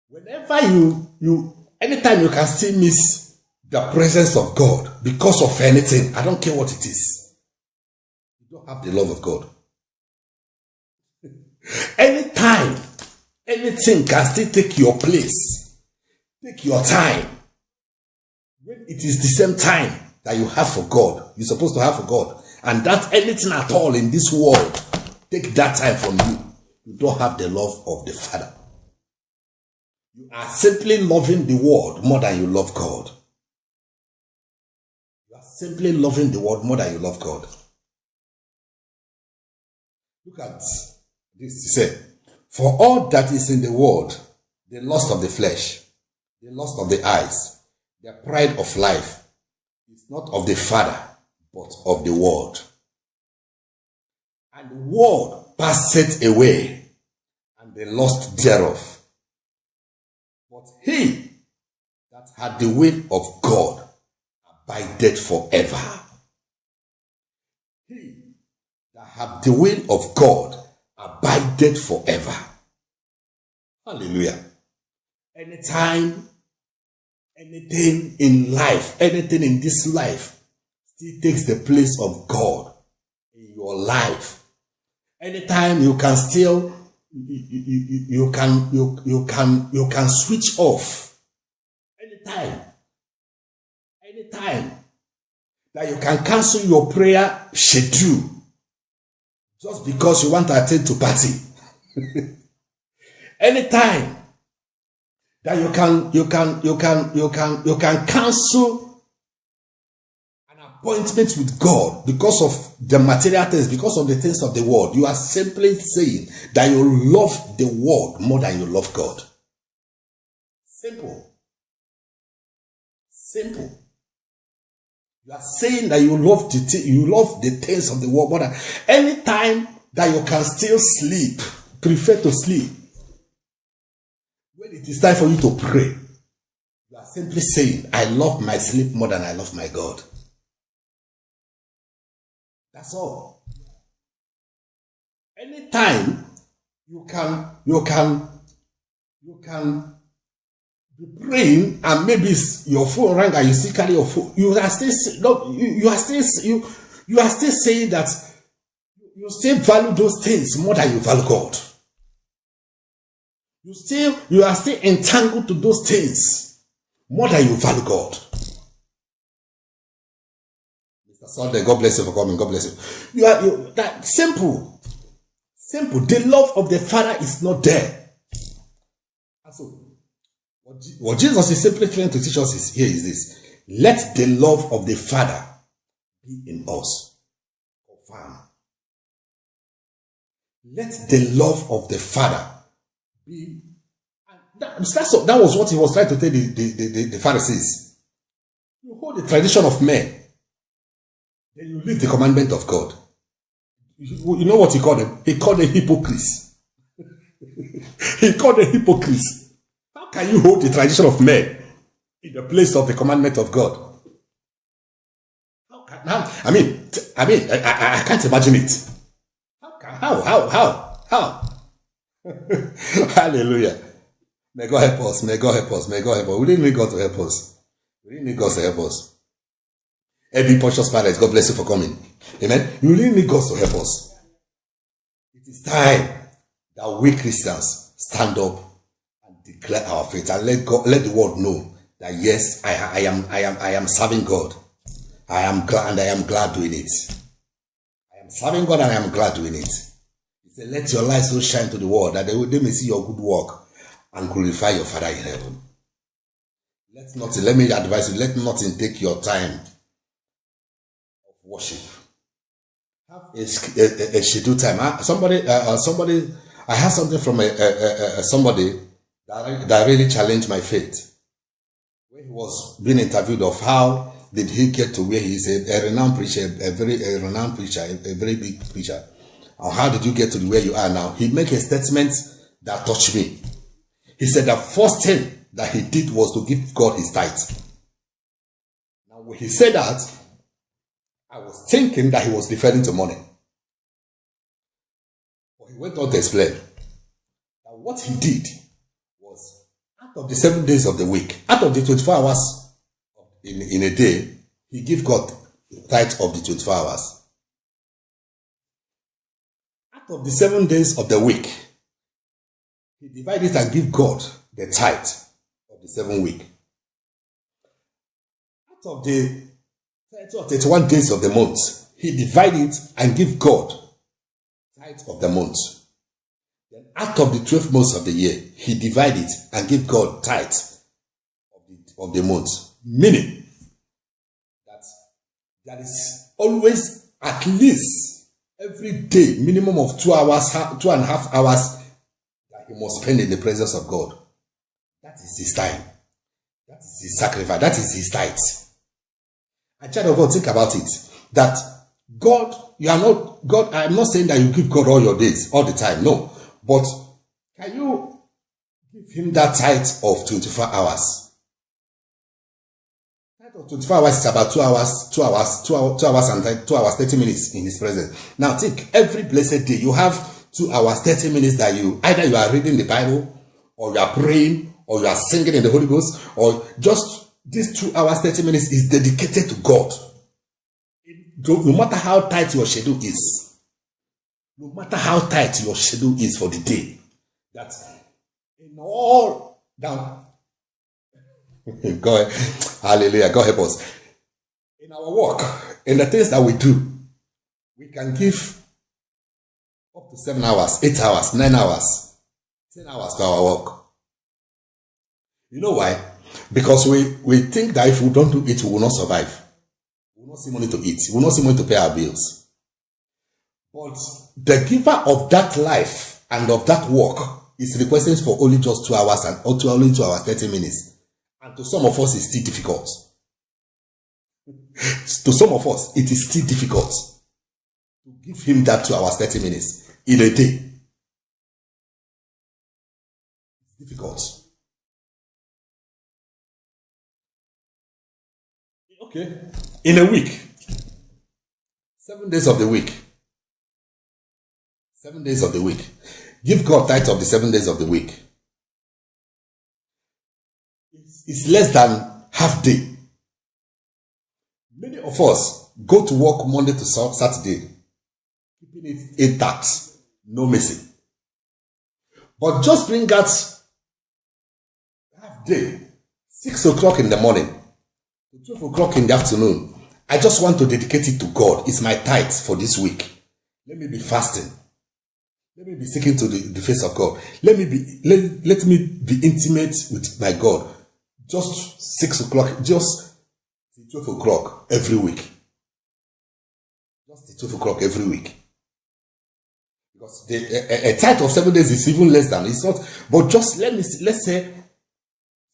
Whenever anytime you can still miss the presence of God because of anything, I don't care what it is, you don't have the love of God. Anytime anything can still take your place, take your time, when it is the same time that you have for God, you're supposed to have for God, and that anything at all in this world take that time from you, you don't have the love of the Father. You are simply loving the world more than you love God. You are simply loving the world more than you love God. Look at this. He said, for all that is in the world, the lust of the flesh, the lust of the eyes, the pride of life, is not of the Father, but of the world. And the world passeth away, and the lust thereof. But he that had the will of God abideth forever. He that had the will of God abideth forever. Hallelujah. Anytime, anything in life, anything in this life still takes the place of God in your life. Anytime you can still you can switch off. Anytime that you can cancel your prayer schedule just because you want to attend to party. Anytime that you can cancel an appointment with God because of the material things, because of the things of the world. You are simply saying that you love the world more than you love God. Simple. You are saying that you love the things of the world more than any time that you can still sleep. Prefer to sleep. When it is time for you to pray, you are simply saying, I love my sleep more than I love my God. That's all. Anytime you can be praying and maybe your phone rang and you still carry your phone. You are still saying that you still value those things more than you value God. You are still entangled to those things more than you value God. Mr. Sunday, God bless you for coming. God bless you. That simple. The love of the Father is not there. And so, what Jesus is simply trying to teach us is this. Let the love of the Father be in us. Confirm. Let the love of the Father be. That was what he was trying to tell the Pharisees. You hold the tradition of men, then you leave the commandment of God. You know what he called them? He called them hypocrites. He called them hypocrites. How can you hold the tradition of men in the place of the commandment of God? I can't imagine it. How? Hallelujah. May God help us. We didn't need God to help us. Every Pontius Pilate, God bless you for coming. Amen. You really need God to help us. It is time that we Christians stand up and declare our faith and let the world know that yes, I am serving God. I am glad doing it. I am serving God and I am glad doing it. He said, let your light so shine to the world that they may see your good work and glorify your Father in heaven. Let me advise you, let nothing take your time of worship. Have a scheduled time. Somebody, I heard something from somebody that really challenged my faith. When he was being interviewed of how did he get to where he is a renowned preacher, a very big preacher. Or how did you get to where you are now? He made a statement that touched me. He said the first thing that he did was to give God his tithe. Now when he said that, I was thinking that he was referring to money. But he went on to explain that what he did was, out of the 7 days of the week, out of the 24 hours in a day, he gave God the tithe of the 24 hours. Out of the 7 days of the week, he divided and gave God the tithe of the 7 week. Out of the 31 days of the month, he divided and gave God tithe of the month. Then out of the 12 months of the year, he divided and gave God tithe of the month. Meaning that There is always at least every day minimum of 2 hours, 2.5 hours that he must spend in the presence of God. That is his time. That is his sacrifice. That is his tithe. And child of God, think about it. That God, you are not God. I'm not saying that you give God all your days, all the time. No. But can you give him that tithe of 24 hours? Tithe of 24 hours is about 2 hours, 2 hours, 2 hours and 2 hours, 30 minutes in his presence. Now think, every blessed day you have 2 hours, 30 minutes that you are reading the Bible, or you are praying, or you are singing in the Holy Ghost, or just these 2 hours, 30 minutes is dedicated to God. No matter how tight your schedule is, no matter how tight your schedule is for the day, that in all down, God, hallelujah, God help us. In our work, in the things that we do, we can give up to 7 hours, 8 hours, 9 hours, 10 hours to our work. You know why? Because we think that if we don't do it, we will not survive. We will not see money to eat. We will not see money to pay our bills. But the giver of that life and of that work is requesting for only just 2 hours and only 2 hours, 30 minutes. And to some of us, it's still difficult. To some of us, it is still difficult to give him that 2 hours, 30 minutes in a day. It's difficult. Okay. In a week, 7 days of the week. 7 days of the week. Give God tithe of the 7 days of the week. It's less than half day. Many of us go to work Monday to Saturday, keeping it intact, no missing. But just bring out half day, 6 o'clock in the morning, 12 o'clock in the afternoon. I just want to dedicate it to God. It's my tithe for this week. Let me be fasting. Let me be seeking to the face of God. Let me be intimate with my God. Just 6 o'clock, just 12 o'clock every week. Just 12 o'clock every week. Because a tithe of 7 days is even less than, it's not, but just let's say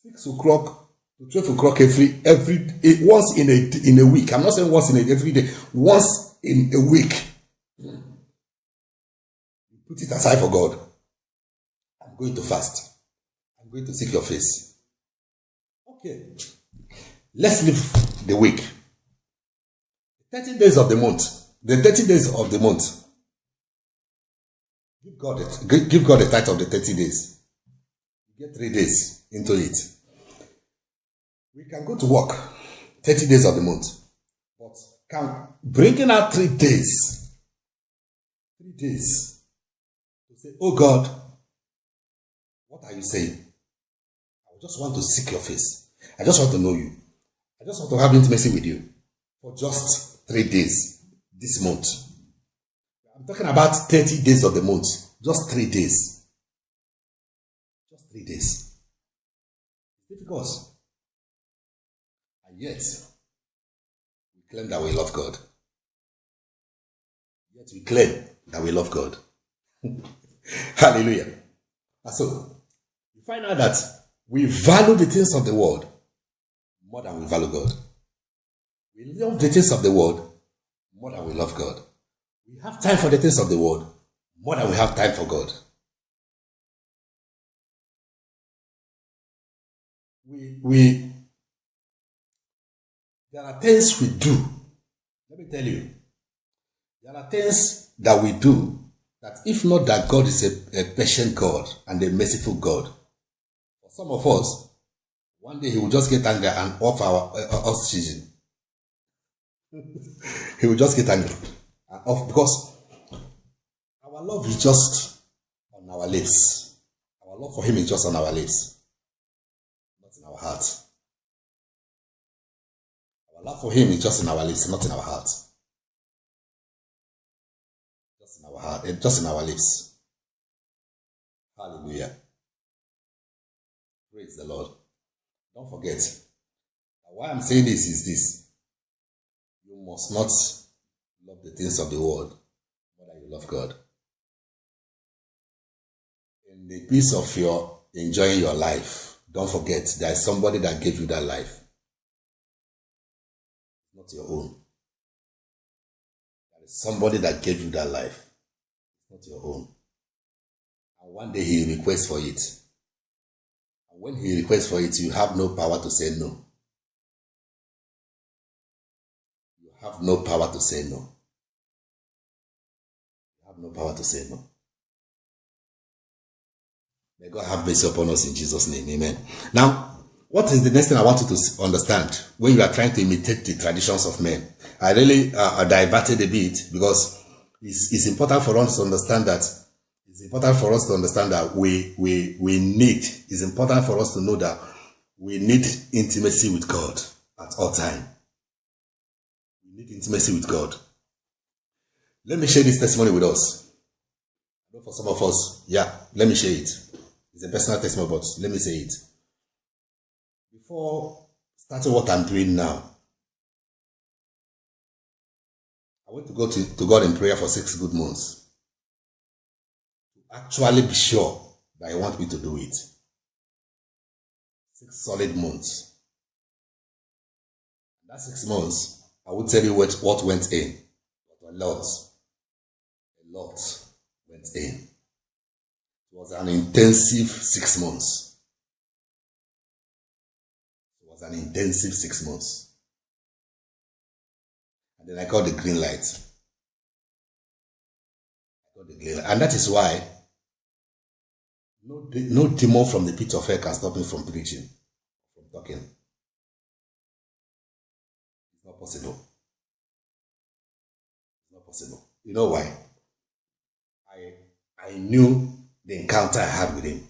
6 o'clock to 12 o'clock once in a week. I'm not saying once in every day, once in a week. Put it aside for God. I'm going to fast. I'm going to seek your face. Okay. Let's leave the week. 30 days of the month. The 30 days of the month. Give God the tithe of the 30 days. You get 3 days into it. We can go to work 30 days of the month. But bringing out 3 days. 3 days. To say, oh God, what are you saying? I just want to seek your face. I just want to know you. I just want to have intimacy with you for just 3 days this month. I'm talking about 30 days of the month. Just 3 days. Just 3 days. It's difficult. And yet, we claim that we love God. Yet we claim that we love God. Hallelujah. And so, you find out that we value the things of the world more than we value God. We love the things of the world more than we love God. We have time for the things of the world more than we have time for God. There are things we do. Let me tell you. There are things that we do that if not that God is a patient God and a merciful God, for some of us, one day he will just get angry and off our oxygen. He will just get angry and off because our love is just on our lips. Our love for him is just on our lips, not in our heart. Our love for him is just in our lips, not in our heart. Just in our heart, just in our lips. Hallelujah. Praise the Lord. Don't forget, why I'm saying this is this. You You must not love the things of the world more than you love God. In the peace of your enjoying your life, don't forget there is somebody that gave you that life. Not your own. There is somebody that gave you that life. Not your own. And one day he requests for it. And when he requests for it, you have no power to say no. You have no power to say no. You have no power to say no. May God have mercy upon us in Jesus' name. Amen. Now, what is the next thing I want you to understand when you are trying to imitate the traditions of men? I really diverted a bit because it's important for us to understand that it's important for us to know that we need intimacy with God at all time. We need intimacy with God. Let me share this testimony with us. For some of us, let me share it. It's a personal testimony, but let me say it. Before starting what I'm doing now, I went to go to God in prayer for 6 good months. To actually be sure that He wants me to do it. 6 solid months. That 6 months, I will tell you what went in. But a lot went in. It was an intensive 6 months. It was an intensive 6 months. And then I got the green light. And that is why no demon from the pit of hell can stop me from preaching, from talking. It's not possible. It's not possible. You know why? I knew the encounter I had with Him.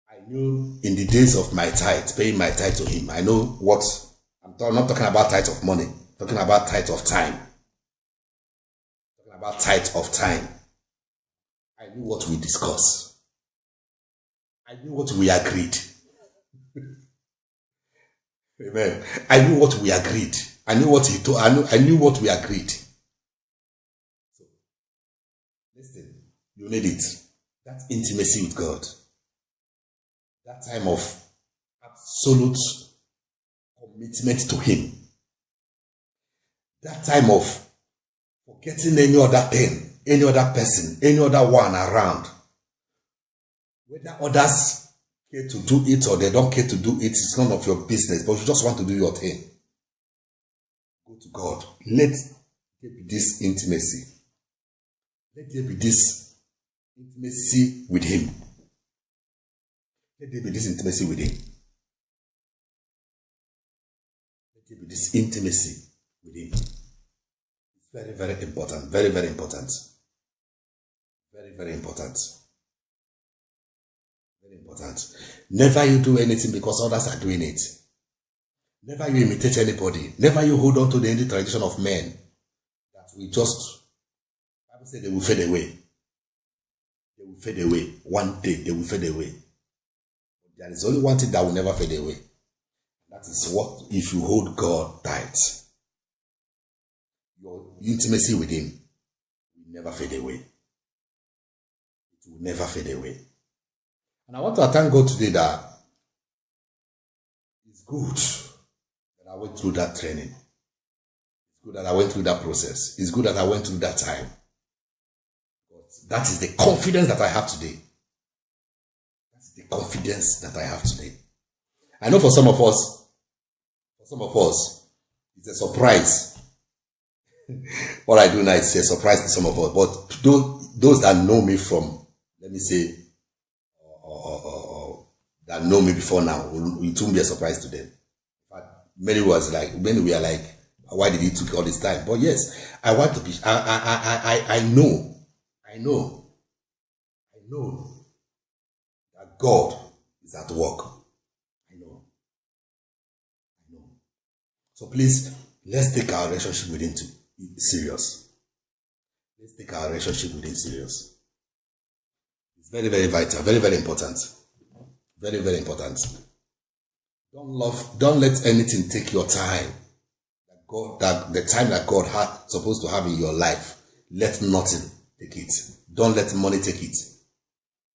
I knew in the days of my tithe, paying my tithe to Him, I know what, I'm not talking about tithe of money, I'm talking about tithe of time. I'm talking about tithe of time. I knew what we discussed. I knew what we agreed. Amen. I knew what we agreed. I knew what He told. I knew what we agreed. So, listen. You need it. That intimacy with God. That time of absolute commitment to Him. That time of forgetting any other thing, any other person, any other one around. Whether others care to do it or they don't care to do it, it's none of your business, but you just want to do your thing. Go to God. Let there be this intimacy. Let there be this intimacy with Him. Let there be this intimacy with Him. Let there be this intimacy with Him. It's very, very important. Very, very important. Very, very important. Very important. Never you do anything because others are doing it. Never you imitate anybody. Never you hold on to the tradition of men that we just, Bible says they will fade away. They will fade away. One day they will fade away. There is only one thing that will never fade away. That is what if you hold God tight. Your intimacy with Him will never fade away. It will never fade away. And I want to thank God today that it's good that I went through that training. It's good that I went through that process. It's good that I went through that time. That is the confidence that I have today. That's the confidence that I have today. I know for some of us, it's a surprise. What I do now is a surprise to some of us. But those that know me from, let me say, that know me before now, it won't be a surprise to them. Many were like, why did it take all this time? But yes, I want to be. I know that God is at work. I know. So please, let's take our relationship with Him serious. Let's take our relationship with Him serious. It's very, very vital, very, very important. Very, very important. Don't let anything take your time that God, that the time that God had supposed to have in your life, let nothing take it. Don't let money take it.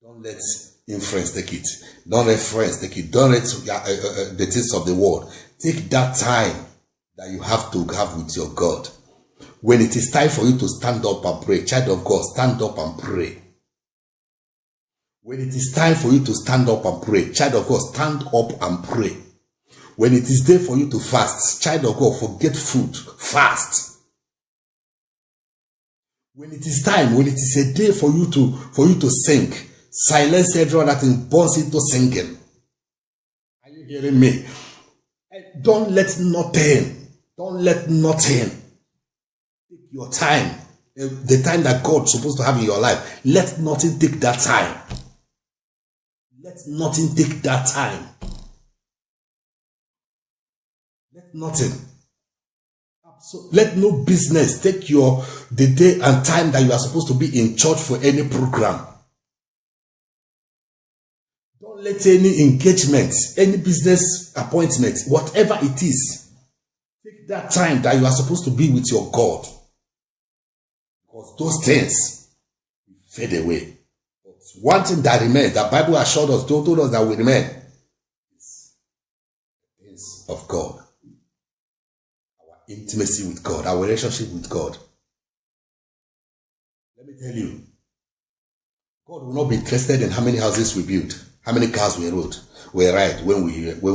Don't let influence take it. Don't let friends take it. Don't let the things of the world. Take that time that you have to have with your God. When it is time for you to stand up and pray, child of God, stand up and pray. When it is time for you to stand up and pray, child of God, stand up and pray. When it is day for you to fast, child of God, forget food, fast. When it is time, when it is a day for you to sing, silence everyone that burns into singing. Are you hearing me? Don't let nothing take your time. The time that God's supposed to have in your life, let nothing take that time. Let nothing take that time. Let nothing. So let no business take the day and time that you are supposed to be in church for any program. Don't let any engagement, any business appointment, whatever it is, take that time that you are supposed to be with your God. Because those things fade away. But one thing that remains, the Bible assured us, told us that will remain, is the things of God. Intimacy with God, our relationship with God. Let me tell you, God will not be interested in how many houses we build, how many cars we ride when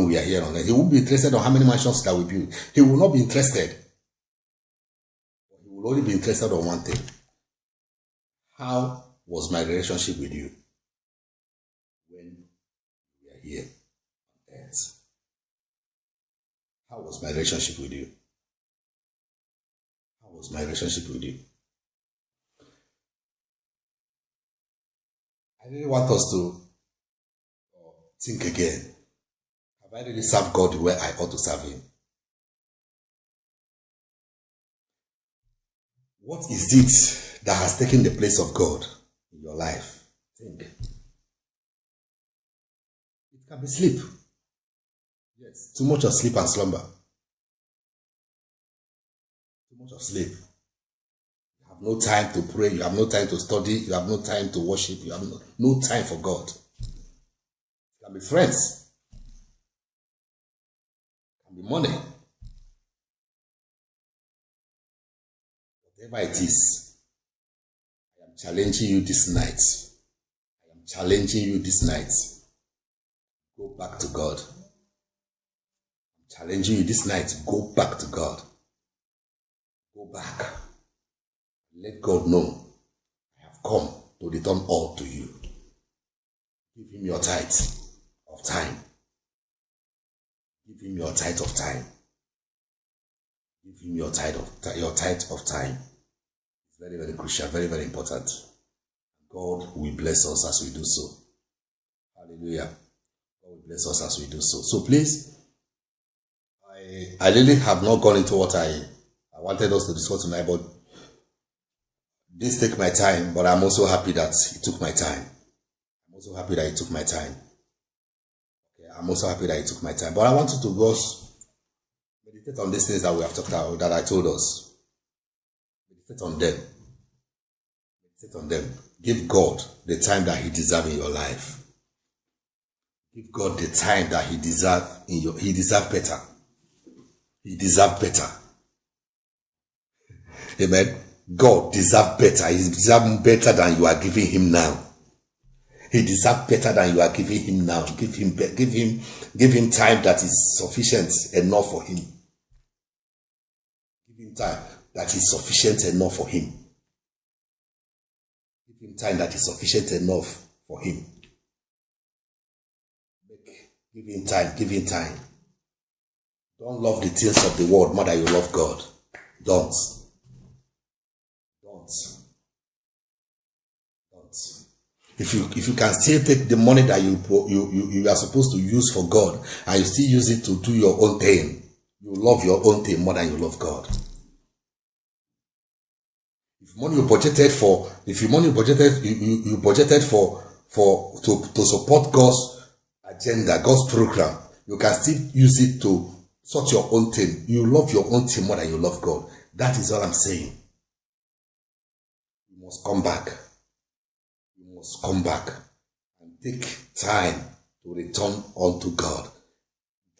we are here on earth. He will be interested in how many mansions that we build. He will not be interested. He will only be interested on one thing. How was my relationship with you when we are here on earth? How was my relationship with you? Was my relationship with you? I really want us to think again. Have I really served God the way I ought to serve Him? What is it that has taken the place of God in your life? Think. It can be sleep. Yes, too much of sleep and slumber. Of sleep. You have no time to pray, you have no time to study, you have no time to worship, you have no time for God. It can be friends, it can be money. Whatever it is, I am challenging you this night. I am challenging you this night. Go back to God. I'm challenging you this night. Go back to God. Go back. Let God know I have come to return all to you. Give Him your tithe of time. Give Him your tithe of time. Give Him your tithe of time. It's very, very crucial, very, very important. God will bless us as we do so. Hallelujah. God will bless us as we do so. So please, I really have not gone into what I wanted us to discuss tonight, but this took my time, but I'm also happy that it took my time. I'm also happy that it took my time. Okay, I'm also happy that it took my time. But I want you to go meditate on these things that we have talked about, that I told us. Meditate on them. Meditate on them. Give God the time that He deserves in your life. Give God the time that He deserves in your. He deserves better. He deserves better. Amen. God deserves better. He deserves better than you are giving Him now. He deserves better than you are giving Him now. Give him time that is sufficient enough for Him. Give Him time that is sufficient enough for Him. Give Him time that is sufficient enough for Him. Give Him time. Give Him time. Don't love the things of the world more than you love God. Don't. If you can still take the money that you are supposed to use for God and you still use it to do your own thing, you love your own thing more than you love God. If money you budgeted to support God's agenda, God's program, you can still use it to sort your own thing. You love your own thing more than you love God. That is all I'm saying. You must come back. You must come back and take time to return unto God.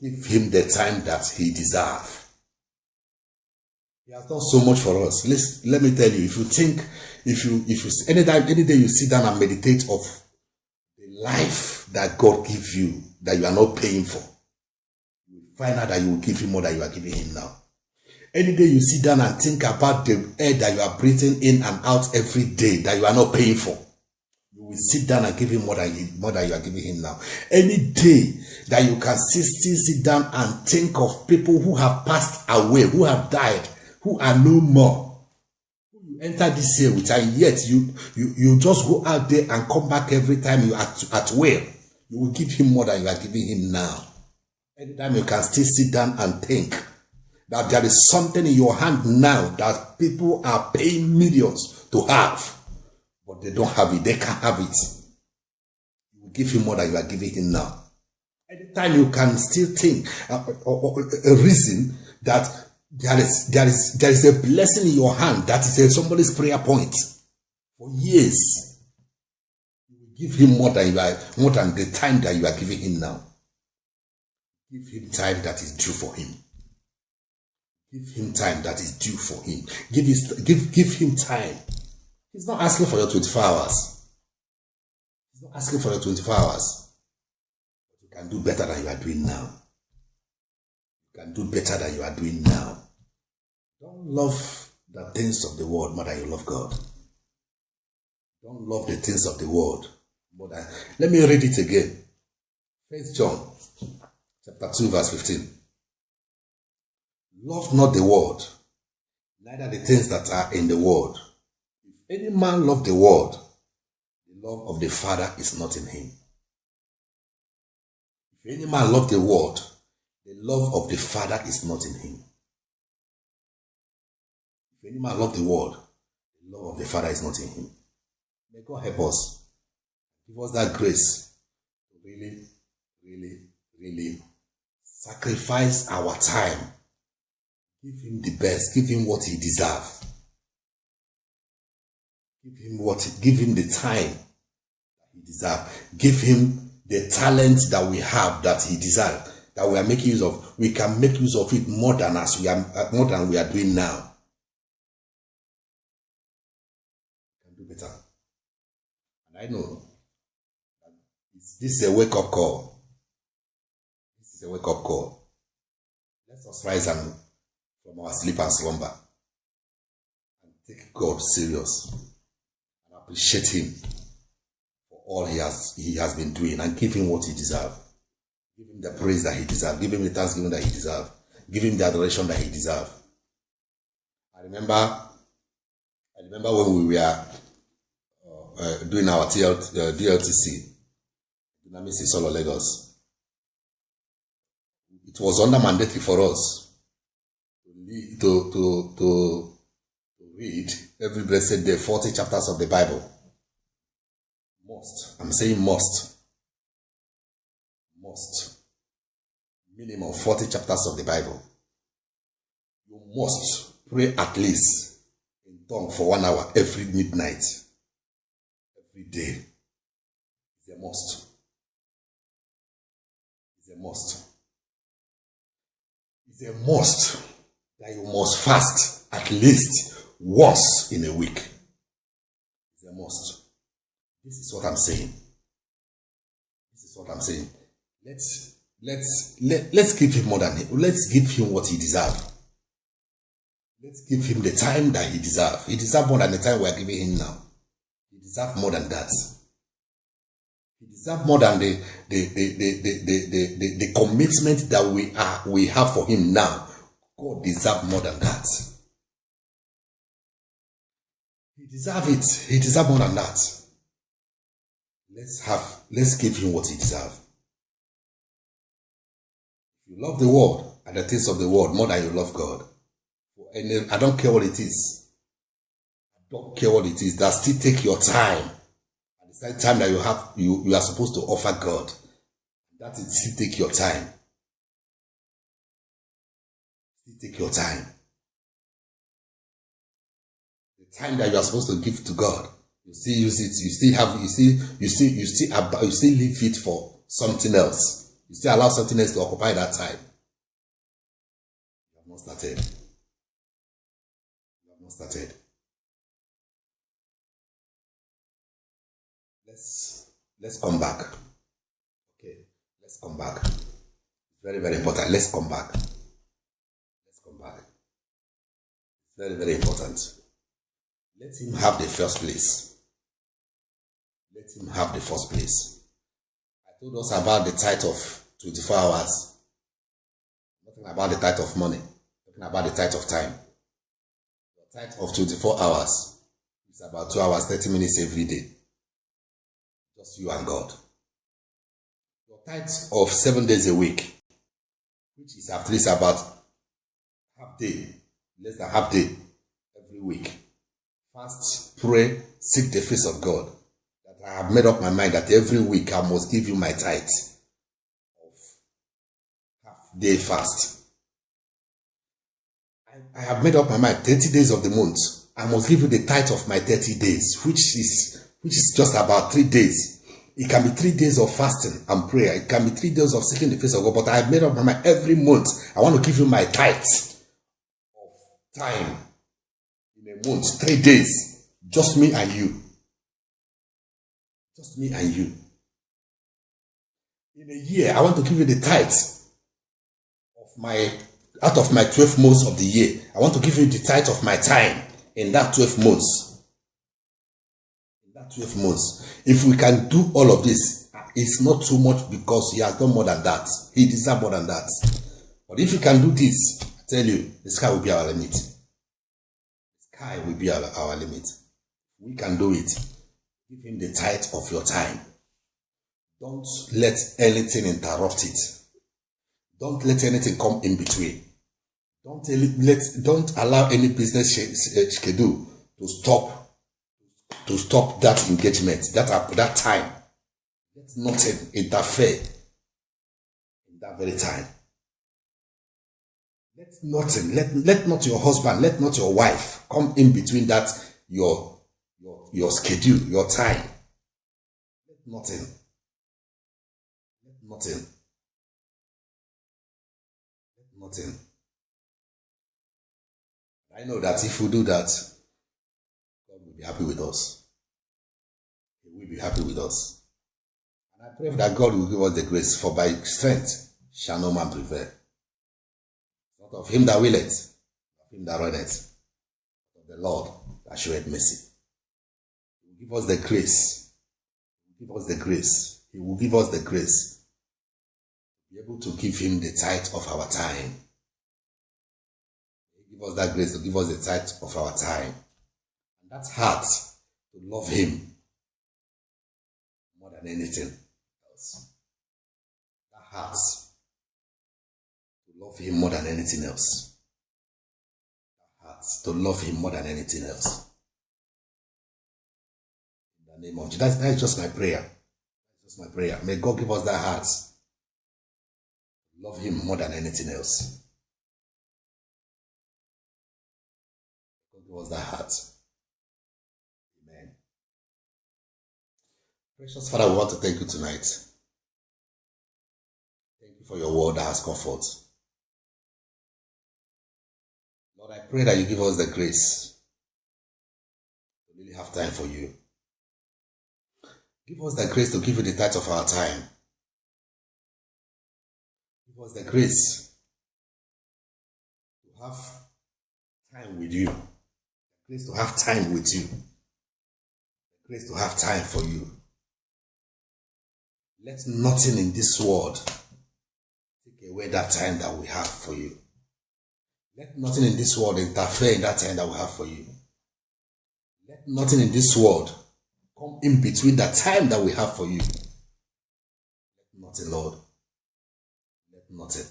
Give him the time that he deserves. He has done so much for us. Let me tell you, if you think, if you any day you sit down and meditate of the life that God gives you, that you are not paying for, you will find out that you will give him more than you are giving him now. Any day you sit down and think about the air that you are breathing in and out every day that you are not paying for, you will sit down and give him more than you are giving him now. Any day that you can still sit down and think of people who have passed away, who have died, who are no more, who you enter this year with, and yet you just go out there and come back every time you are at will, you will give him more than you are giving him now. Anytime you can still sit down and think that there is something in your hand now that people are paying millions to have, but they don't have it, they can't have it, you will give him more than you are giving him now. Anytime you can still think a reason that there is a blessing in your hand that is somebody's prayer point for years, you will give him more than the time that you are giving him now. Give him time that is due for him. Give him time that is due for him. Give him time. He's not asking for your 24 hours. He's not asking for your 24 hours. But you can do better than you are doing now. You can do better than you are doing now. Don't love the things of the world more than you love God. Don't love the things of the world more than... Let me read it again. 1 John chapter 2 verse 15. Love not the world, neither the things that are in the world. If any man love the world, the love of the Father is not in him. If any man love the world, the love of the Father is not in him. If any man love the world, the love of the Father is not in him. May God help us. Give us that grace to really, really, really sacrifice our time. Give him the best. Give him what he deserves. Give him the time that he deserves. Give him the talent that we have that he deserves, that we are making use of. We can make use of it more than we are doing now. We can do better. And I know that this is a wake-up call. This is a wake-up call. Let us rise and from our sleep and slumber and take God serious and appreciate him for all he has been doing, and give him what he deserves. Give him the praise that he deserves. Give him the thanksgiving that he deserves. Give him the adoration that he deserves. I remember when we were doing our DLTC, Dynamics in Solo Lagos. It was under mandatory for us to read every blessed day 40 chapters of the Bible. Must. I'm saying must. Must. Minimum 40 chapters of the Bible. You must pray at least in tongue for 1 hour every midnight. Every day. It's a must. It's a must. It's a must. That you must fast at least once in a week. It's a must. This is what I'm saying. This is what I'm saying. Let's give him more than him. Let's give him what he deserves. Let's give him the time that he deserves. He deserves more than the time we are giving him now. He deserves more than that. He deserves more than the commitment that we have for him now. God deserves more than that. He deserves it. He deserves more than that. Let's give him what he deserves. If you love the world and the things of the world more than you love God, and I don't care what it is. I don't care what it is. That still take your time. At the same time that you are supposed to offer God. That is still take your time. take your time. The time that you are supposed to give to God, you still use it. You still leave it for something else. You still allow something else to occupy that time. You have not started. You have not started. Let's come back. Okay, let's come back. It's very, very important. Let's come back. Let's come back. It's very, very important. Let him have the first place. Let him have the first place. I told us about the tithe of 24 hours. Nothing about the tithe of money. Talking about the tithe of time. The tithe of 24 hours is about 2 hours, 30 minutes every day. Just you and God. Your tithe of 7 days a week, which is at least about half day, less than half day every week. Fast, pray, seek the face of God. That I have made up my mind that every week I must give you my tithe of half day fast. I have made up my mind 30 days of the month. I must give you the tithe of my 30 days, which is just about 3 days. It can be 3 days of fasting and prayer. It can be 3 days of seeking the face of God. But I have made up my mind every month. I want to give you my tithe of time. In a month, 3 days. Just me and you. Just me and you. In a year, I want to give you the tithe of out of my 12 months of the year. I want to give you the tithe of my time in that 12 months. 12 months. If we can do all of this, it's not too much because he has done more than that. He deserves more than that. But if we can do this, I tell you, the sky will be our limit. The sky will be our limit. We can do it. Give him the tithe of your time. Don't let anything interrupt it. Don't let anything come in between. Don't allow any business schedule to stop that engagement, that time. Let nothing interfere in that very time. Let not your husband, let not your wife come in between that your schedule, your time. Let nothing. I know that if we do that, God will be happy with us. He will be happy with us. And I pray that God will give us the grace, for by strength shall no man prevail. Not of him that willeth, of him that runneth, but of the Lord that showeth mercy. He will give us the grace. He will give us the grace. He will give us the grace to be able to give him the tithe of our time. He will give us that grace to give us the tithe of our time. And that heart to love him more than anything else. That heart to love him more than anything else. That heart to love him more than anything else. In the name of Jesus. That is just my prayer. That's just my prayer. May God give us that heart. Love him more than anything else. God give us that heart. Amen. Precious Father, we want to thank you tonight. Thank you for your word that has comfort. Lord, I pray that you give us the grace to really have time for you. Give us the grace to give you the tithe of our time. Give us the grace to have time with you. The grace to have time with you. The grace to have time for you. Let nothing in this world take away that time that we have for you. Let nothing in this world interfere in that time that we have for you. Let nothing in this world come in between the time that we have for you. Let nothing, Lord. Let nothing.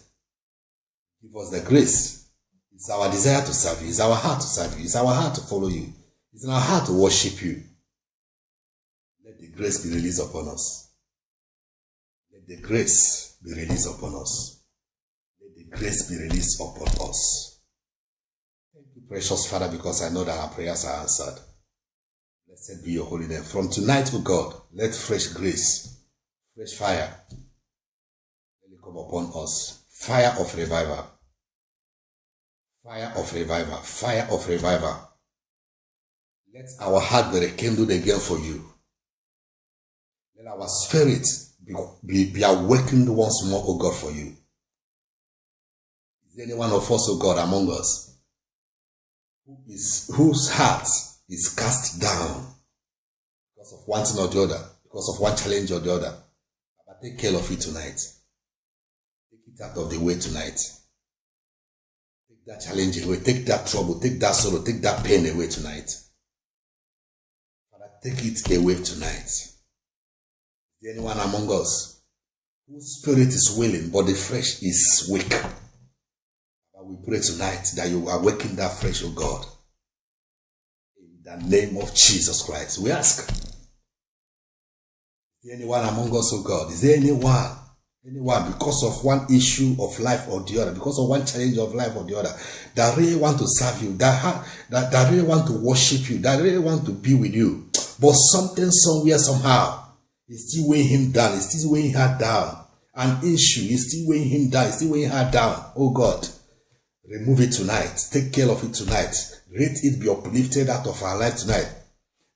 Give us the grace. It's our desire to serve you. It's our heart to serve you. It's our heart to follow you. It's in our heart to worship you. Let the grace be released upon us. Let the grace be released upon us. Let the grace be released upon us. precious Father, because I know that our prayers are answered. Blessed be your holy name. From tonight, O God, let fresh grace, fresh fire, let it come upon us. Fire of revival. Fire of revival. Fire of revival. Let our heart be rekindled again for you. Let our spirit be awakened once more, O God, for you. Is there any one of us, O God, among us, whose heart is cast down because of one thing or the other, because of one challenge or the other? But take care of it tonight. Take it out of the way tonight. Take that challenge away. Take that trouble. Take that sorrow. Take that pain away tonight. Father, take it away tonight. Is there anyone among us whose spirit is willing, but the flesh is weak? But we pray tonight that you awaken that flesh, O God. In the name of Jesus Christ, we ask. Is there anyone among us, O God? Is there anyone, because of one issue of life or the other, because of one challenge of life or the other, that really want to serve you, that really want to worship you, that really want to be with you, but something, somewhere, somehow, is still weighing him down, is still weighing her down. An issue is still weighing him down, is still weighing her down. Oh God, remove it tonight. Take care of it tonight. Let it be uplifted out of our life tonight.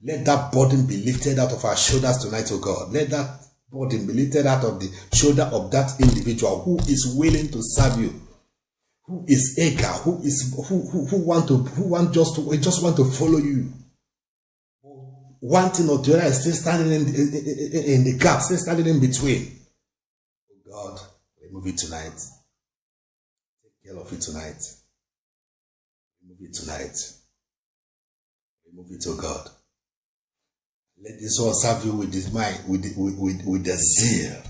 Let that burden be lifted out of our shoulders tonight, oh God. Let that burden be lifted out of the shoulder of that individual who is willing to serve you, who is eager, who just want to follow you. One thing or the other is still standing in the gap, still standing in between. Oh God, remove it tonight. Take care of it tonight. Remove it tonight. Remove it, oh God. Let this all serve you with this mind, with the zeal,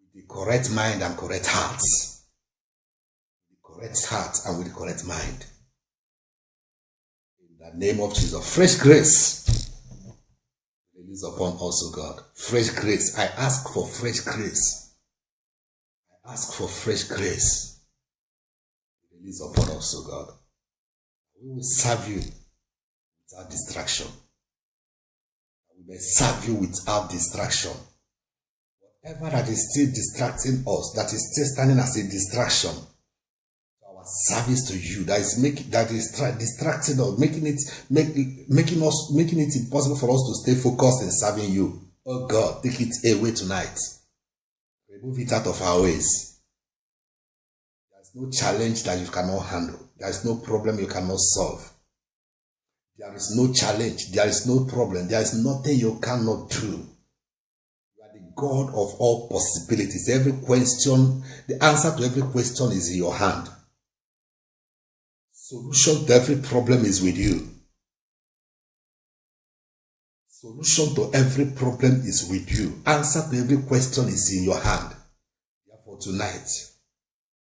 with the correct mind and correct hearts. The correct heart and with the correct mind. In the name of Jesus, fresh grace release upon us, O God. Fresh grace. I ask for fresh grace. I ask for fresh grace. Release upon us, O God. We will serve you without distraction. We may serve you without distraction. Whatever that is still distracting us, that is still standing as a distraction to our service to you, that is distracting us, making it impossible for us to stay focused in serving you. Oh God, take it away tonight. Remove it out of our ways. There is no challenge that you cannot handle. There is no problem you cannot solve. There is no challenge. There is no problem. There is nothing you cannot do. You are the God of all possibilities. Every question, the answer to every question is in your hand. Solution to every problem is with you. Solution to every problem is with you. Answer to every question is in your hand. Therefore tonight,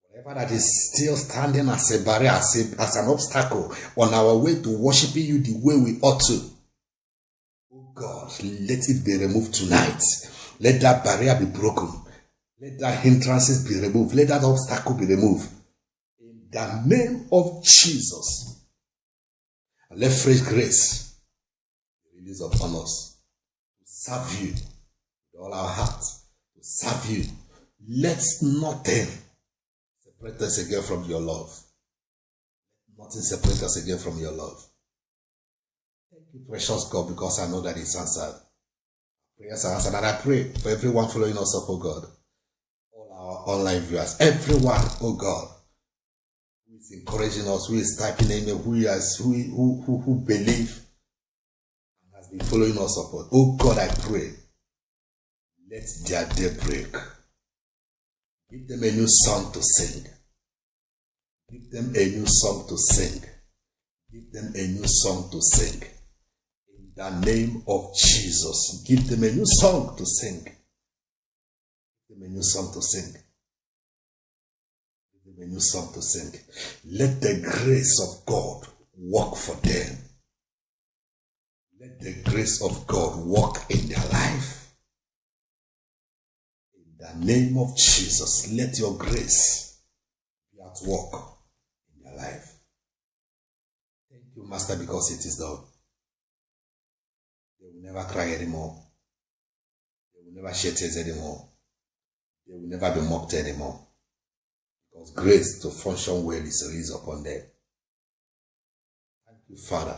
whatever that is still standing as a barrier, as an obstacle on our way to worshiping you the way we ought to, oh God, let it be removed tonight. Let that barrier be broken. Let that hindrances be removed. Let that obstacle be removed. In the name of Jesus, let fresh grace release upon us to serve you with all our heart, to serve you. Let nothing separate us again from your love. Nothing separate us again from your love. Thank you, precious God, because I know that it's answered. Prayers are answered, and I pray for everyone following us up, oh God. All our online viewers, everyone, oh God, who is encouraging us, who is typing in, who believe and has been following us up. Oh God, I pray, let their day break. Give them a new song to sing. Give them a new song to sing. Give them a new song to sing. In the name of Jesus, give them a new song to sing. Give them a new song to sing. Give them a new song to sing. Let the grace of God work for them. Let the grace of God work in their life. In the name of Jesus, let your grace be at work in their life. Thank you, Master, because it is done. They will never cry anymore. They will never shed tears anymore. They will never be mocked anymore. Because grace to function well is released upon them. Thank you, Father,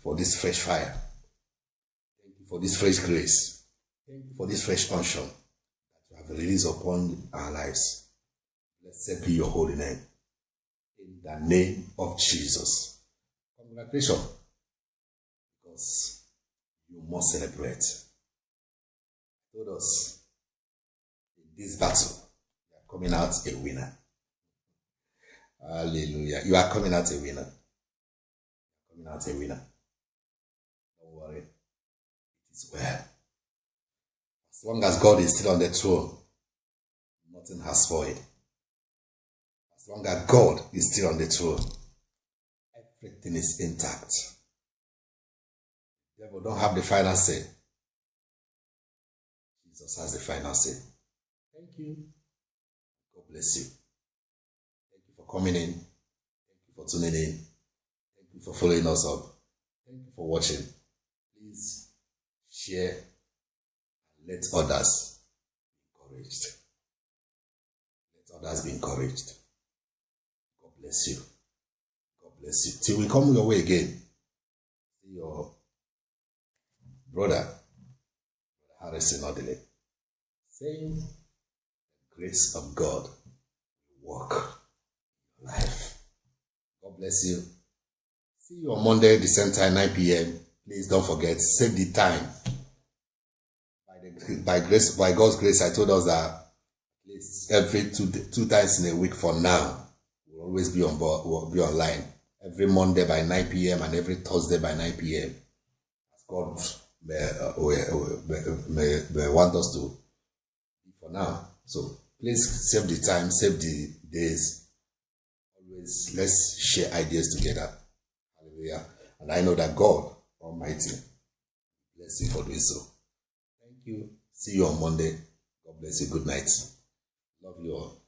for this fresh fire. Thank you for this fresh grace. Thank you for this fresh unction that you have released upon our lives. Blessed be your holy name. In the name of Jesus. Congratulations. Because you must celebrate. Told us in this battle, you are coming out a winner. Hallelujah. You are coming out a winner. Coming out a winner. Don't worry. It is well. As long as God is still on the throne, nothing has spoiled. As long as God is still on the throne, everything is intact. The devil don't have the final say. Jesus has the final say. Thank you. God bless you. Thank you for coming in. Thank you for tuning in. Thank you for following us up. Thank you for watching. Please share and let others be encouraged. Let others be encouraged. God bless you. God bless you. Till we come your way again. See your brother Harrison Odile, saying the grace of God will work in your life. God bless you. See you on Monday, the same time, 9 p.m. Please don't forget, save the time. By God's grace, I told us that at least every two times in a week for now, we'll always be on board, we'll be online. Every Monday by 9 p.m. and every Thursday by 9 p.m. God may want us to for now. So please save the time, save the days. Always let's share ideas together. Hallelujah. And I know that God Almighty bless you for doing so. Thank you. See you on Monday. God bless you. Good night. Love you all.